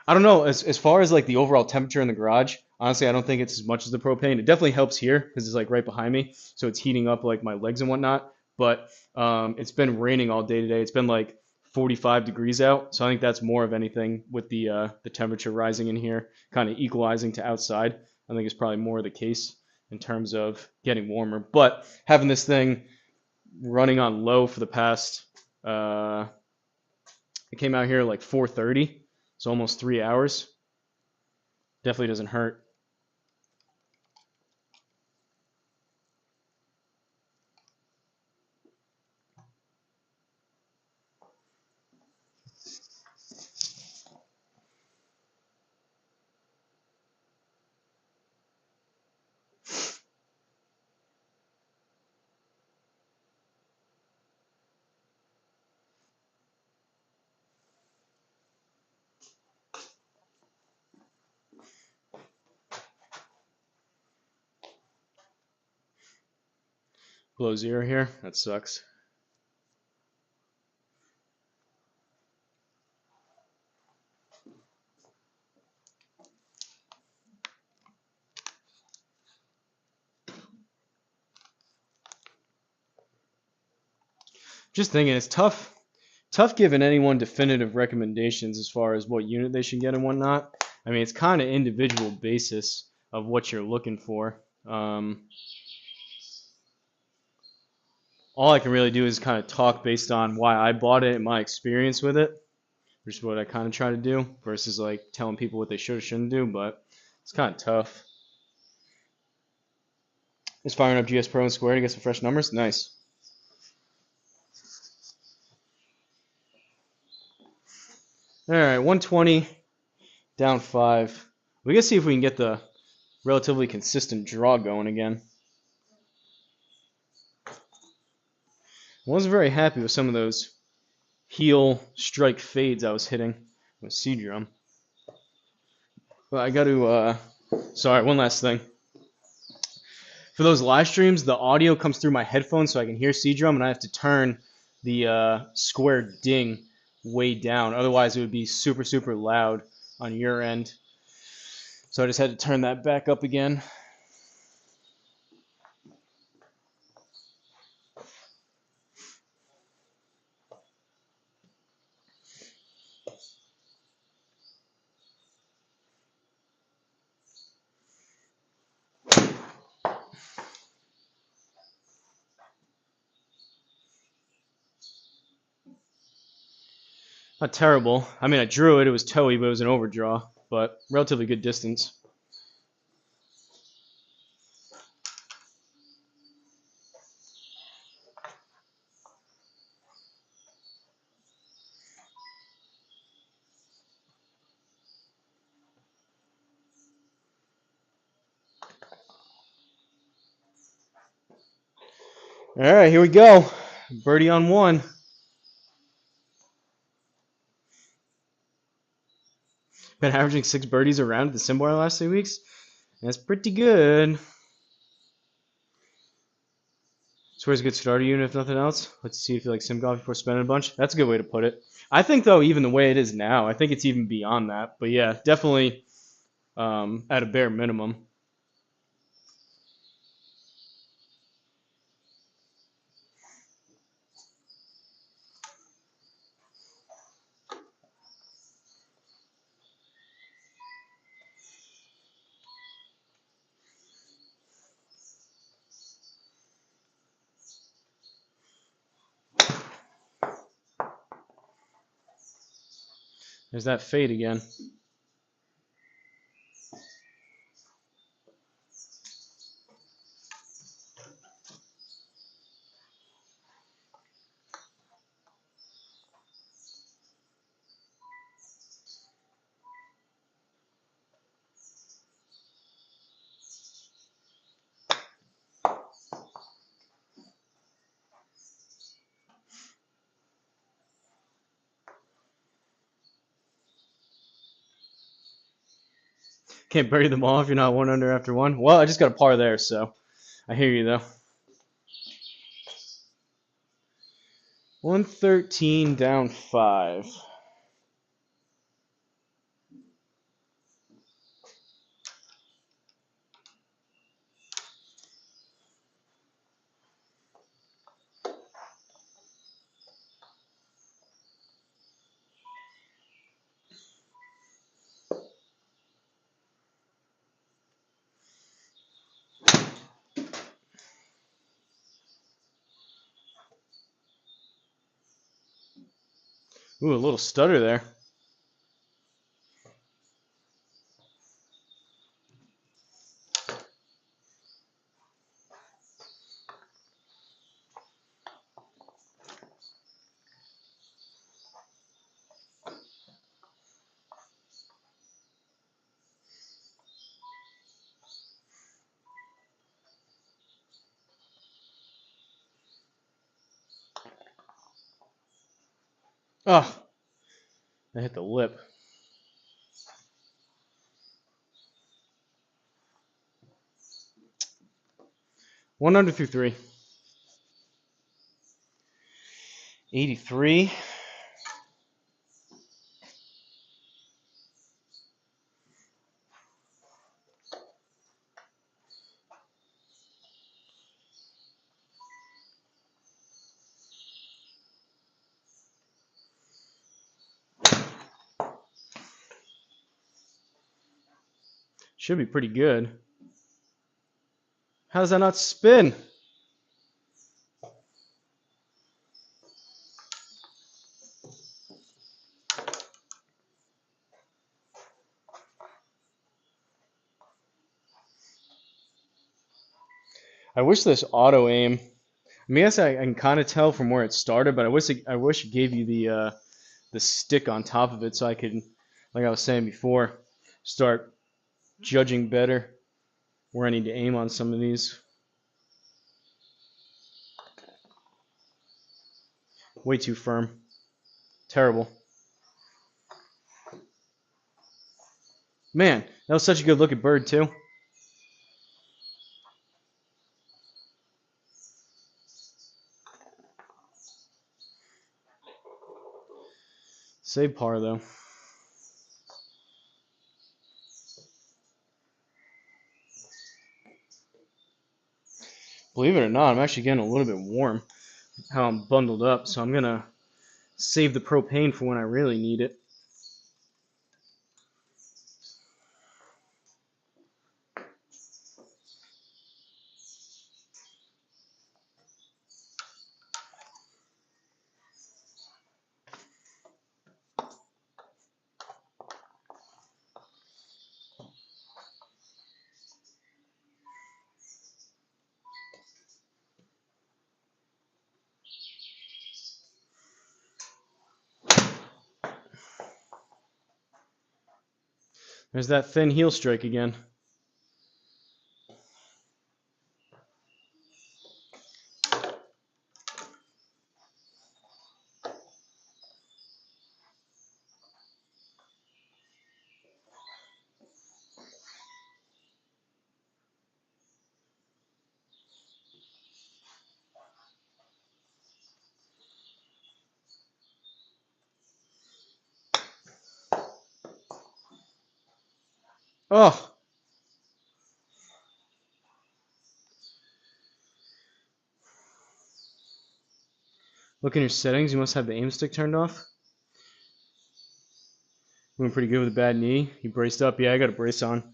I don't know. As far as like the overall temperature in the garage, honestly, I don't think it's as much as the propane. It definitely helps here because it's like right behind me, so it's heating up like my legs and whatnot. But it's been raining all day today. It's been like 45 degrees out, so I think that's more of anything with the temperature rising in here, kind of equalizing to outside. I think it's probably more the case in terms of getting warmer. But having this thing running on low for the past, it came out here like 4:30. So almost 3 hours. Definitely doesn't hurt. Below 0 here. That sucks. Just thinking, it's tough giving anyone definitive recommendations as far as what unit they should get and whatnot. I mean, it's kind of individual basis of what you're looking for. All I can really do is kind of talk based on why I bought it and my experience with it, which is what I kind of try to do, versus like telling people what they should or shouldn't do. But it's kind of tough. Just firing up GSPro and Square to get some fresh numbers. Nice. All right, 120 down 5. We gotta see if we can get the relatively consistent draw going again. I wasn't very happy with some of those heel strike fades I was hitting with CDrum. But I got to, sorry, one last thing. For those live streams, the audio comes through my headphones so I can hear CDrum, and I have to turn the square ding way down. Otherwise, it would be super, super loud on your end. So I just had to turn that back up again. Not terrible. I mean, I drew it. It was toey, but it was an overdraw. But relatively good distance. All right, here we go. Birdie on 1. Been averaging 6 birdies around at the Simbar the last 3 weeks. That's pretty good. Swear's a good starter unit if nothing else. Let's see if you like sim golf before spending a bunch. That's a good way to put it. I think though, even the way it is now, I think it's even beyond that. But yeah, definitely at a bare minimum. There's that fade again. Can't bury them all if you're not 1 under after 1. Well, I just got a par there, so I hear you though. 113 down 5. Ooh, a little stutter there. Oh, I hit the lip. 1 under through 3. 83. Should be pretty good. How does that not spin? I wish this auto aim. I mean, I can kind of tell from where it started, but I wish it gave you the stick on top of it, so I could, like I was saying before, start judging better where I need to aim on some of these. Way too firm. Terrible. Man, that was such a good looking bird too. Save par though. Believe it or not, I'm actually getting a little bit warm how I'm bundled up, so I'm gonna save the propane for when I really need it. There's that thin heel strike again. Oh! Look in your settings, you must have the aim stick turned off. Doing pretty good with a bad knee. You braced up. Yeah, I got a brace on.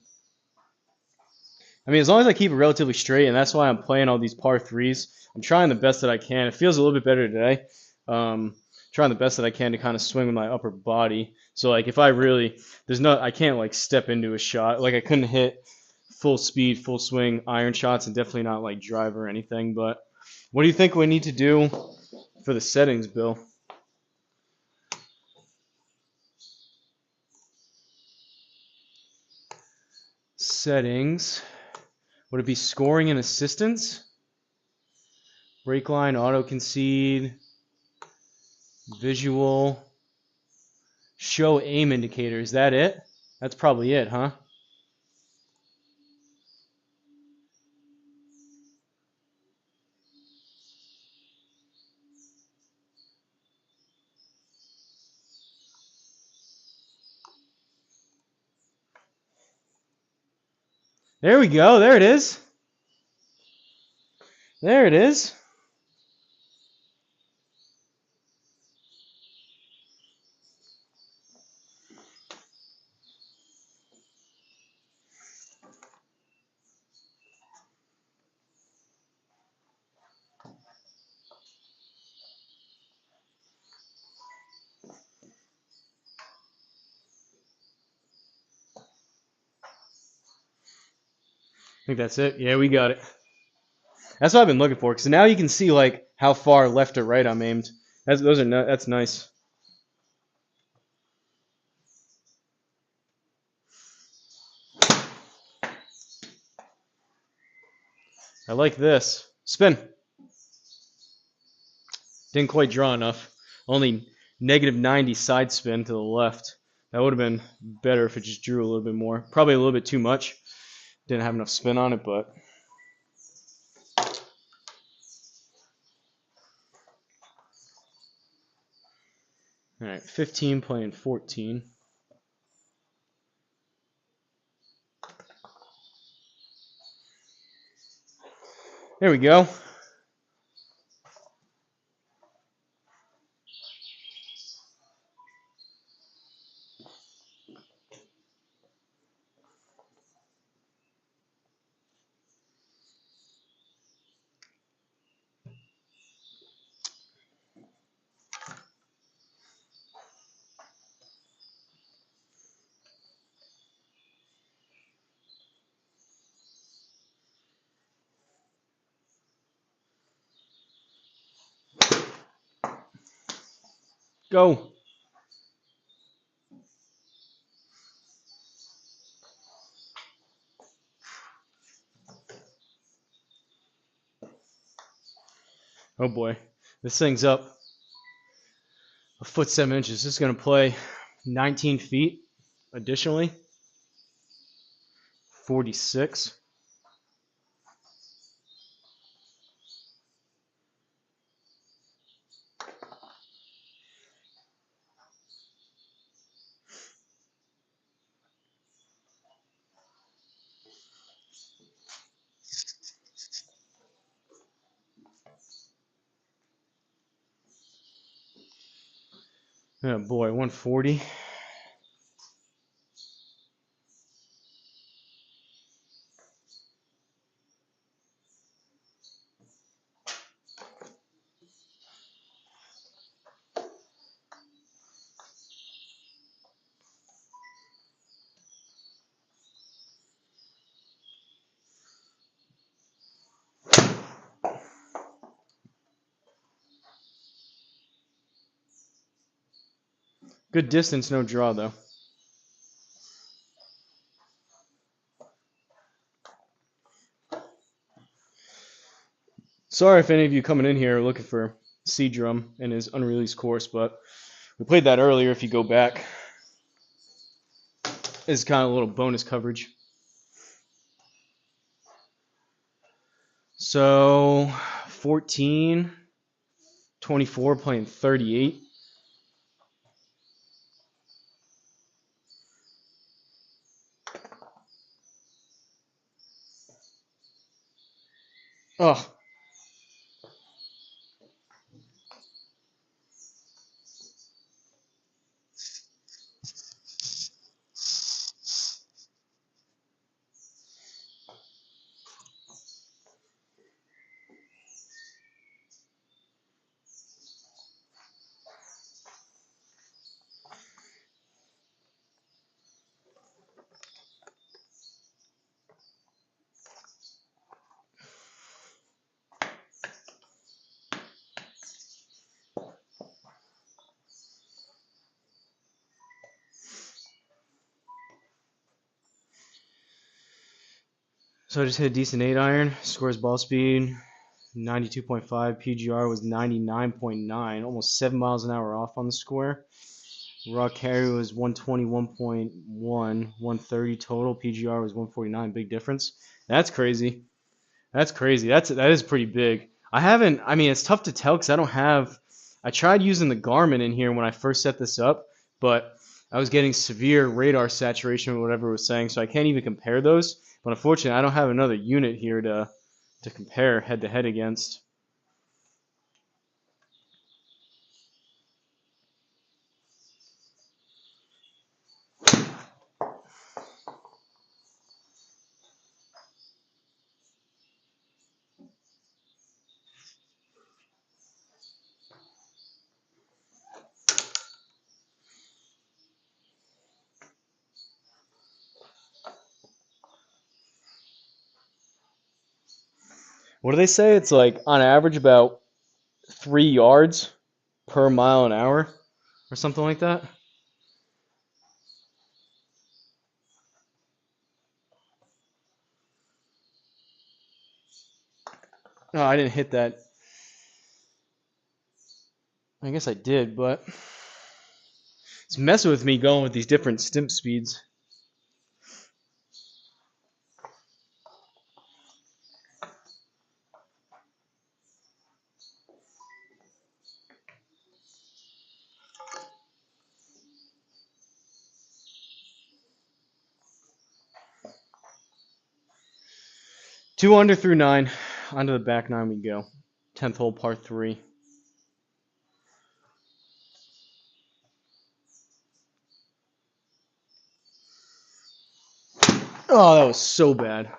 I mean, as long as I keep it relatively straight, and that's why I'm playing all these par threes. I'm trying the best that I can. It feels a little bit better today. Trying the best that I can to kind of swing with my upper body. So like, if I really, I can't like step into a shot. Like I couldn't hit full speed, full swing iron shots, and definitely not like drive or anything. But what do you think we need to do for the settings, Bill? Settings. Would it be scoring and assistance? Break line, auto concede, visual, show aim indicator. Is that it? That's probably it, huh? There we go. There it is. There it is. I think that's it. Yeah, we got it. That's what I've been looking for. Because now you can see like how far left or right I'm aimed. That's nice. I like this. Spin. Didn't quite draw enough. Only negative 90 side spin to the left. That would have been better if it just drew a little bit more. Probably a little bit too much. Didn't have enough spin on it, but All right, 15 playing 14. There we go. Go. Oh boy, this thing's up a foot 7 inches. This is going to play 19 feet additionally. 46. Oh boy, 140. Good distance, no draw though. Sorry if any of you coming in here are looking for CDrum in his unreleased course, but we played that earlier. If you go back, it's kind of a little bonus coverage. So 14, 24 playing 38. Oh, so I just hit a decent 8 iron. Scores ball speed 92.5. PGR was 99.9, almost 7 miles an hour off on the square. Raw carry was 121.1, 130 total. PGR was 149. Big difference. That's crazy. That's crazy. That is pretty big. I haven't. I mean, it's tough to tell because I don't have. I tried using the Garmin in here when I first set this up, but I was getting severe radar saturation or whatever it was saying, so I can't even compare those. But unfortunately, I don't have another unit here to compare head to head against. What do they say? It's like on average about 3 yards per mile an hour or something like that. No, I didn't hit that. I guess I did, but it's messing with me going with these different stimp speeds. 2 under through 9. Onto the back 9 we go. 10th hole, par 3. Oh, that was so bad.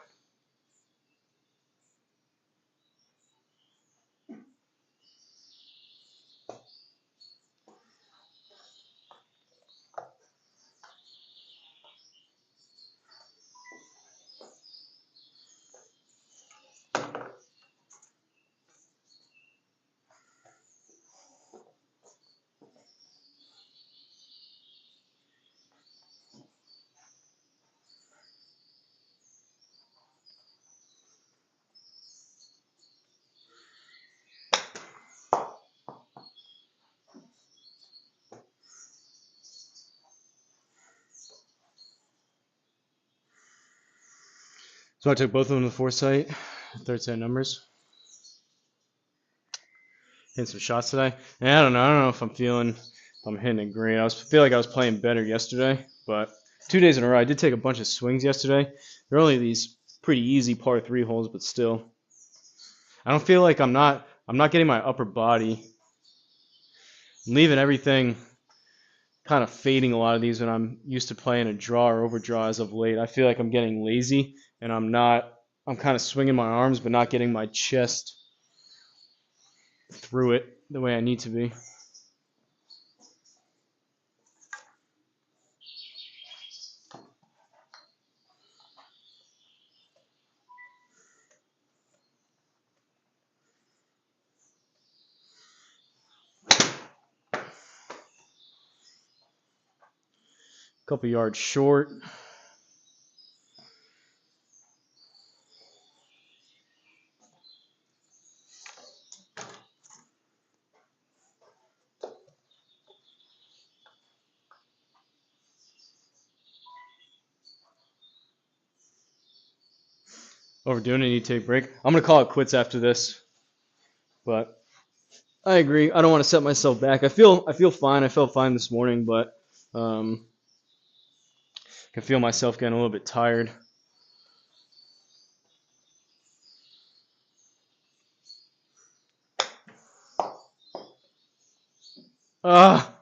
So I took both of them to foresight, third set numbers. Hitting some shots today. And I don't know if I'm hitting it green. Feel like I was playing better yesterday, but 2 days in a row. I did take a bunch of swings yesterday. They're only these pretty easy par 3 holes, but still. I don't feel like I'm not getting my upper body. I'm leaving everything kind of fading a lot of these when I'm used to playing a draw or overdraw as of late. I feel like I'm getting lazy and I'm kind of swinging my arms but not getting my chest through it the way I need to be. Couple yards short. Overdoing it, need to take a break. I'm going to call it quits after this. But I agree. I don't want to set myself back. I feel fine. I felt fine this morning, but I can feel myself getting a little bit tired. Ah.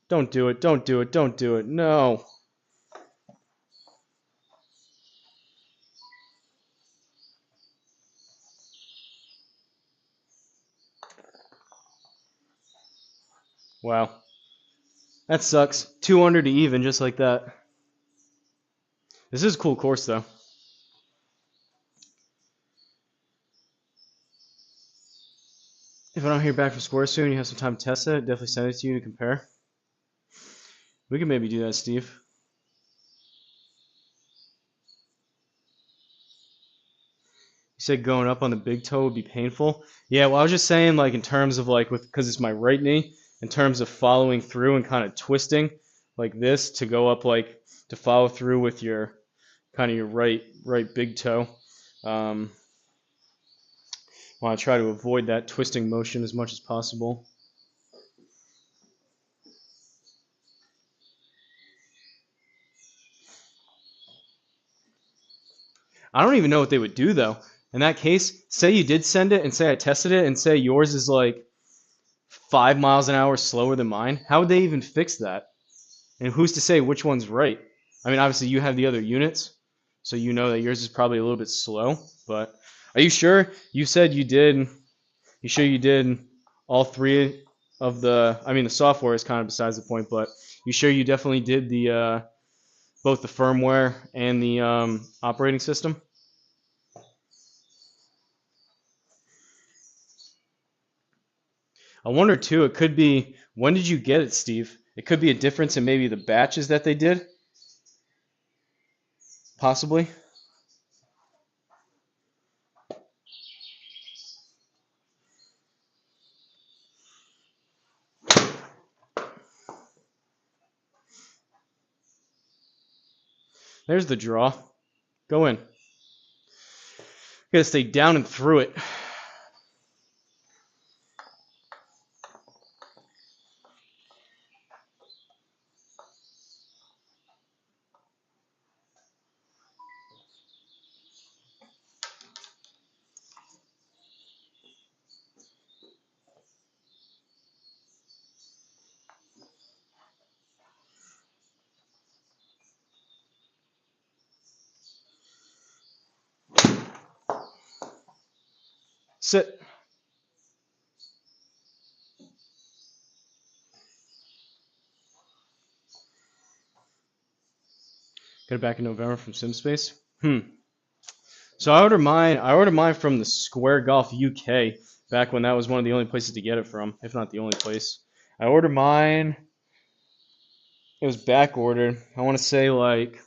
Don't do it. Don't do it. Don't do it. No. Wow. That sucks. 2 under to even just like that. This is a cool course, though. If I don't hear back from Square soon, you have some time to test it, definitely send it to you to compare. We can maybe do that, Steve. You said going up on the big toe would be painful. Yeah, well, I was just saying, like, in terms of, like, because it's my right knee, in terms of following through and kind of twisting like this to go up, like, to follow through with your kind of your right big toe. Want to try to avoid that twisting motion as much as possible. I don't even know what they would do, though. In that case, say you did send it and say I tested it and say yours is like 5 miles an hour slower than mine. How would they even fix that? And who's to say which one's right? I mean, obviously you have the other units, so you know that yours is probably a little bit slow. But are you sure? You said you did. You sure you did all 3 of the? I mean, the software is kind of besides the point, but you sure you definitely did the both the firmware and the operating system? I wonder too. It could be when did you get it, Steve? It could be a difference in maybe the batches that they did, possibly. There's the draw. Go in. Gotta stay down and through it. Sit. Got it back in November from SimSpace. So I ordered mine from the Square Golf UK back when that was one of the only places to get it from, if not the only place. I ordered mine. It was back ordered. I want to say like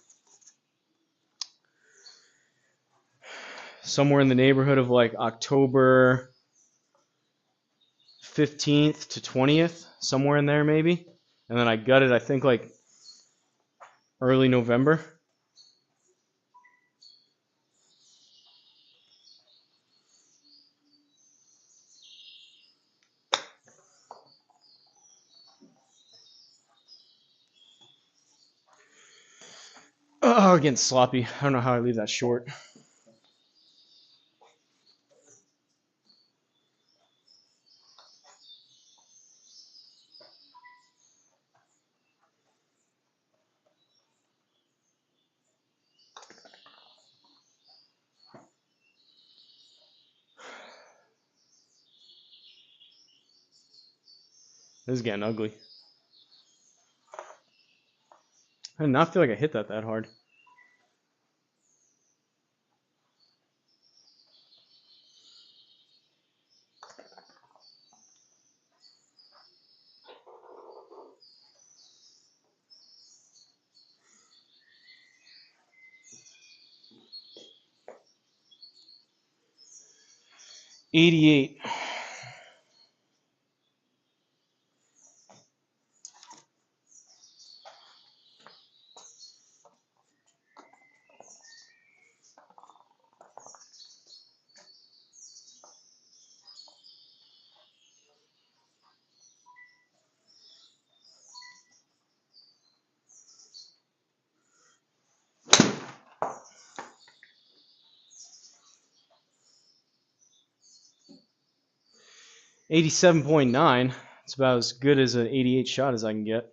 somewhere in the neighborhood of like October 15th to 20th, somewhere in there maybe. And then I got it, I think like early November. Oh, getting sloppy. I don't know how I leave that short. This is getting ugly. I did not feel like I hit that hard. '88. '87.9. It's about as good as an '88 shot as I can get.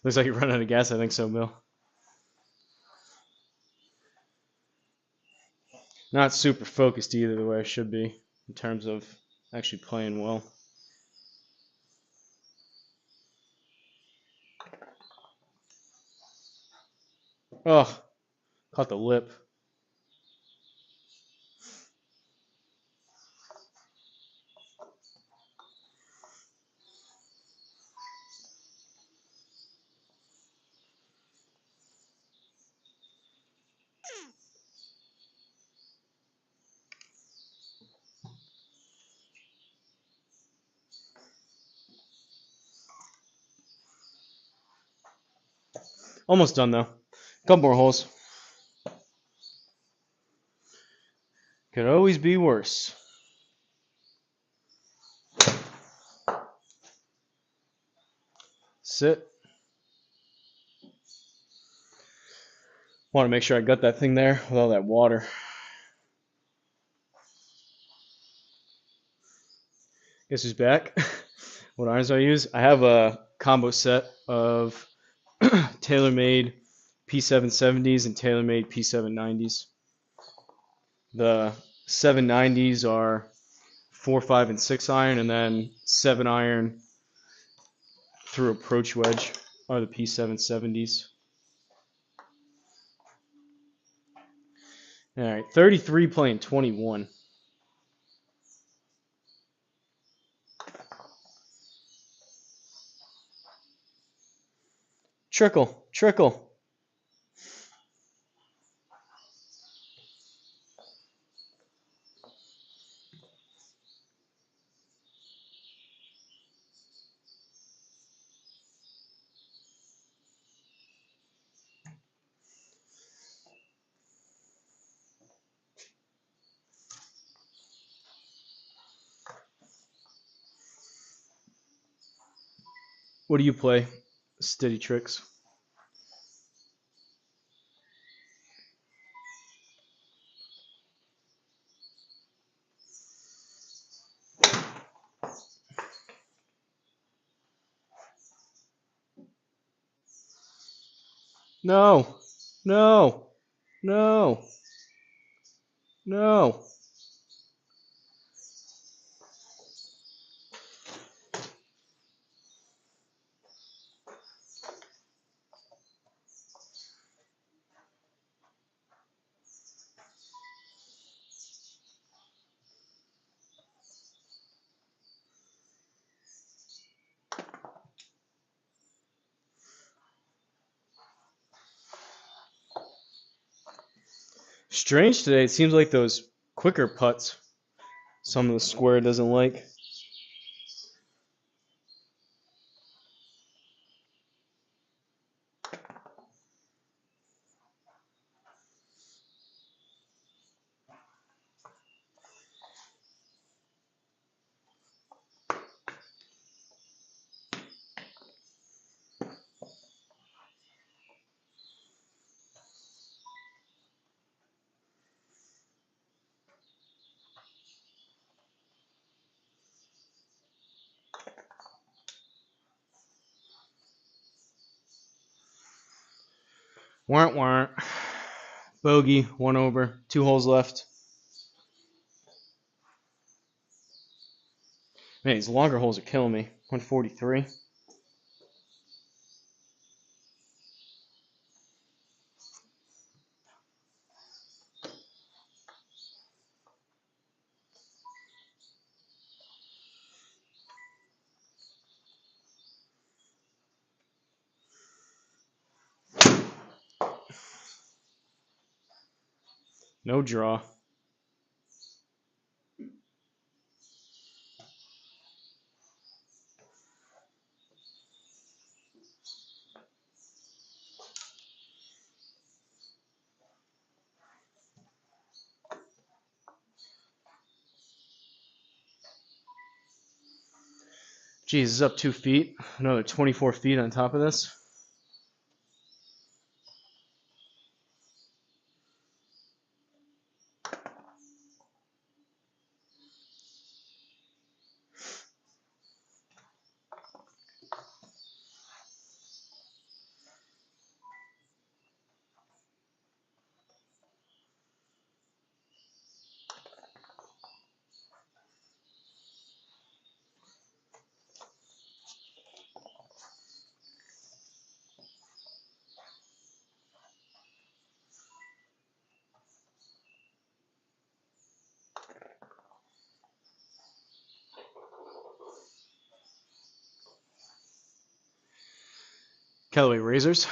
Looks like you're running out of gas. I think so, Bill. Not super focused either the way I should be in terms of actually playing well. Oh, caught the lip. Almost done though. Couple more holes. Could always be worse. Sit. Want to make sure I got that thing there with all that water. Guess who's back? What irons do I use? I have a combo set of TaylorMade P770s and TaylorMade P790s. The 790s are 4, 5, and 6 iron, and then 7 iron through approach wedge are the P770s. All right, 33 playing 21. Trickle, trickle. What do you play? Steady tricks. No. No. No. No. Strange today. It seems like those quicker putts some of the square doesn't like. Warrant, warrant. Bogey, 1 over, 2 holes left. Man, these longer holes are killing me. 143. No draw. Geez, this is up 2 feet. Another 24 feet on top of this. Callaway Razors.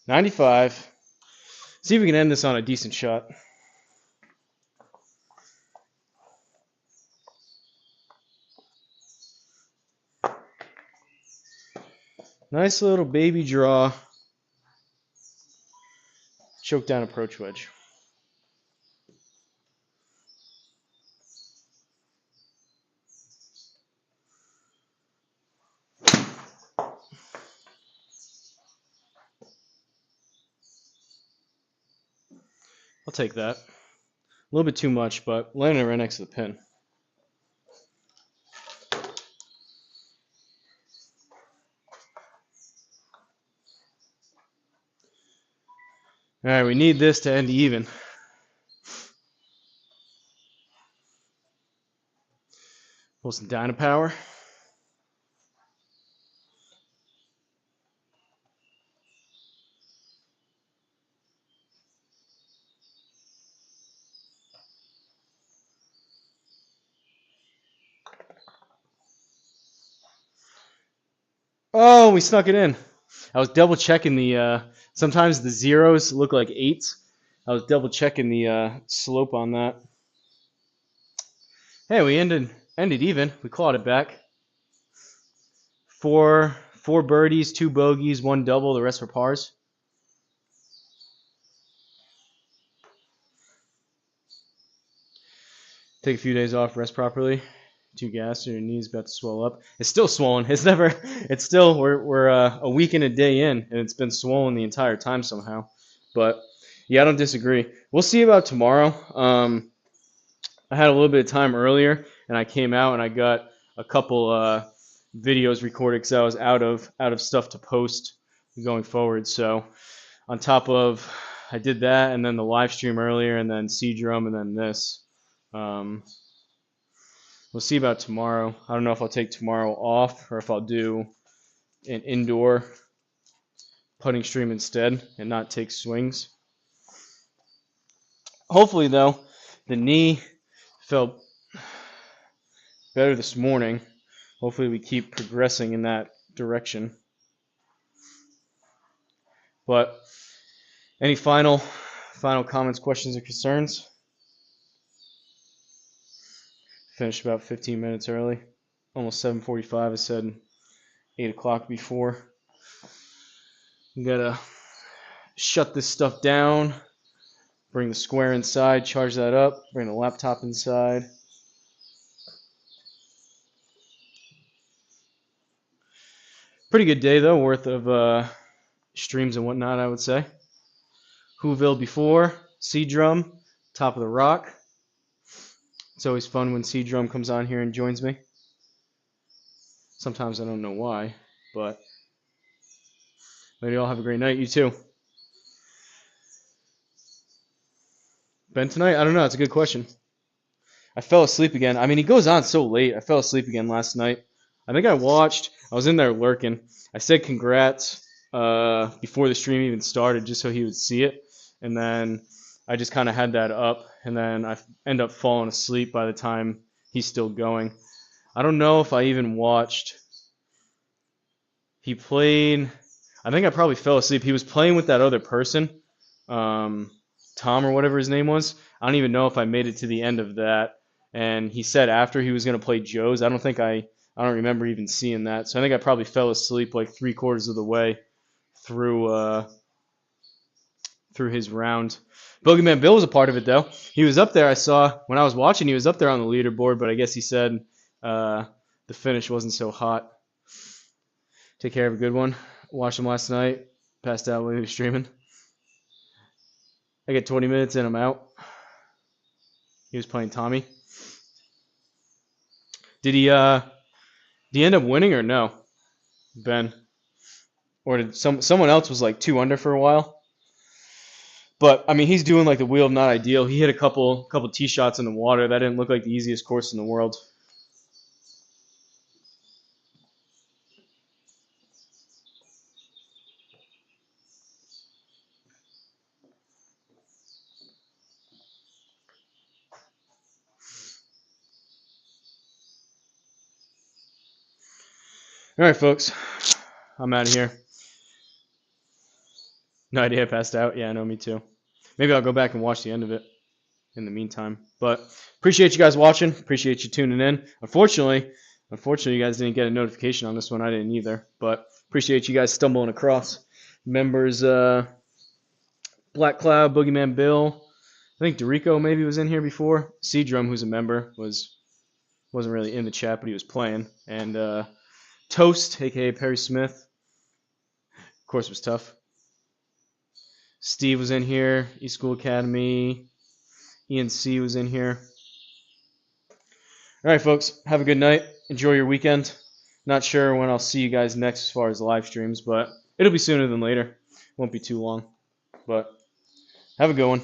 $95. See if we can end this on a decent shot. Nice little baby draw. Choke down approach wedge. I'll take that. A little bit too much, but landing it right next to the pin. All right, we need this to end even. Pull some dyna power. Oh, we snuck it in. I was double checking the. Sometimes the zeros look like 8s. I was double checking the slope on that. Hey, we ended even. We clawed it back. Four birdies, 2 bogeys, 1 double. The rest were pars. Take a few days off, rest properly. Too gassed, your knee's about to swell up. It's still swollen. It's still, we're a week and a day in, and it's been swollen the entire time somehow. But yeah, I don't disagree. We'll see about tomorrow. I had a little bit of time earlier, and I came out and I got a couple videos recorded because I was out of stuff to post going forward. So on top of, I did that, and then the live stream earlier, and then CDrum, and then this. We'll see about tomorrow. I don't know if I'll take tomorrow off or if I'll do an indoor putting stream instead and not take swings. Hopefully, though, the knee felt better this morning. Hopefully, we keep progressing in that direction. But any final comments, questions, or concerns? Finished about 15 minutes early. Almost 7:45. I said 8 o'clock before. We gotta shut this stuff down. Bring the square inside, charge that up, bring the laptop inside. Pretty good day, though, worth of streams and whatnot, I would say. Whoville before, CDrum, top of the rock. It's always fun when CDrum comes on here and joins me. Sometimes I don't know why, but maybe y'all have a great night. You too. Ben tonight? I don't know. It's a good question. I fell asleep again. I mean, he goes on so late. I fell asleep again last night. I think I was in there lurking. I said congrats before the stream even started just so he would see it. And then I just kind of had that up. And then I end up falling asleep by the time he's still going. I don't know if I even watched. He played. I think I probably fell asleep. He was playing with that other person, Tom or whatever his name was. I don't even know if I made it to the end of that. And he said after he was going to play Joe's. I don't remember even seeing that. So I think I probably fell asleep like 3/4 of the way through his round. Bogeyman Bill was a part of it, though. He was up there. I saw when I was watching, he was up there on the leaderboard, but I guess he said the finish wasn't so hot. Take care, have a good one. Watched him last night. Passed out while he was streaming. I get 20 minutes and I'm out. He was playing Tommy. Did he end up winning or no, Ben? Or did someone else was like 2 under for a while? But I mean, he's doing like the wheel of not ideal. He hit a couple tee shots in the water. That didn't look like the easiest course in the world. All right, folks. I'm out of here. No idea I passed out. Yeah, I know, me too. Maybe I'll go back and watch the end of it in the meantime. But appreciate you guys watching. Appreciate you tuning in. Unfortunately, you guys didn't get a notification on this one. I didn't either. But appreciate you guys stumbling across. Members, Black Cloud, Boogeyman Bill. I think Dorico maybe was in here before. CDrum, who's a member, wasn't really in the chat, but he was playing. And Toast, aka Perry Smith. Of course, it was tough. Steve was in here. East School Academy. Ian C was in here. All right, folks. Have a good night. Enjoy your weekend. Not sure when I'll see you guys next as far as live streams, but it'll be sooner than later. Won't be too long. But have a good one.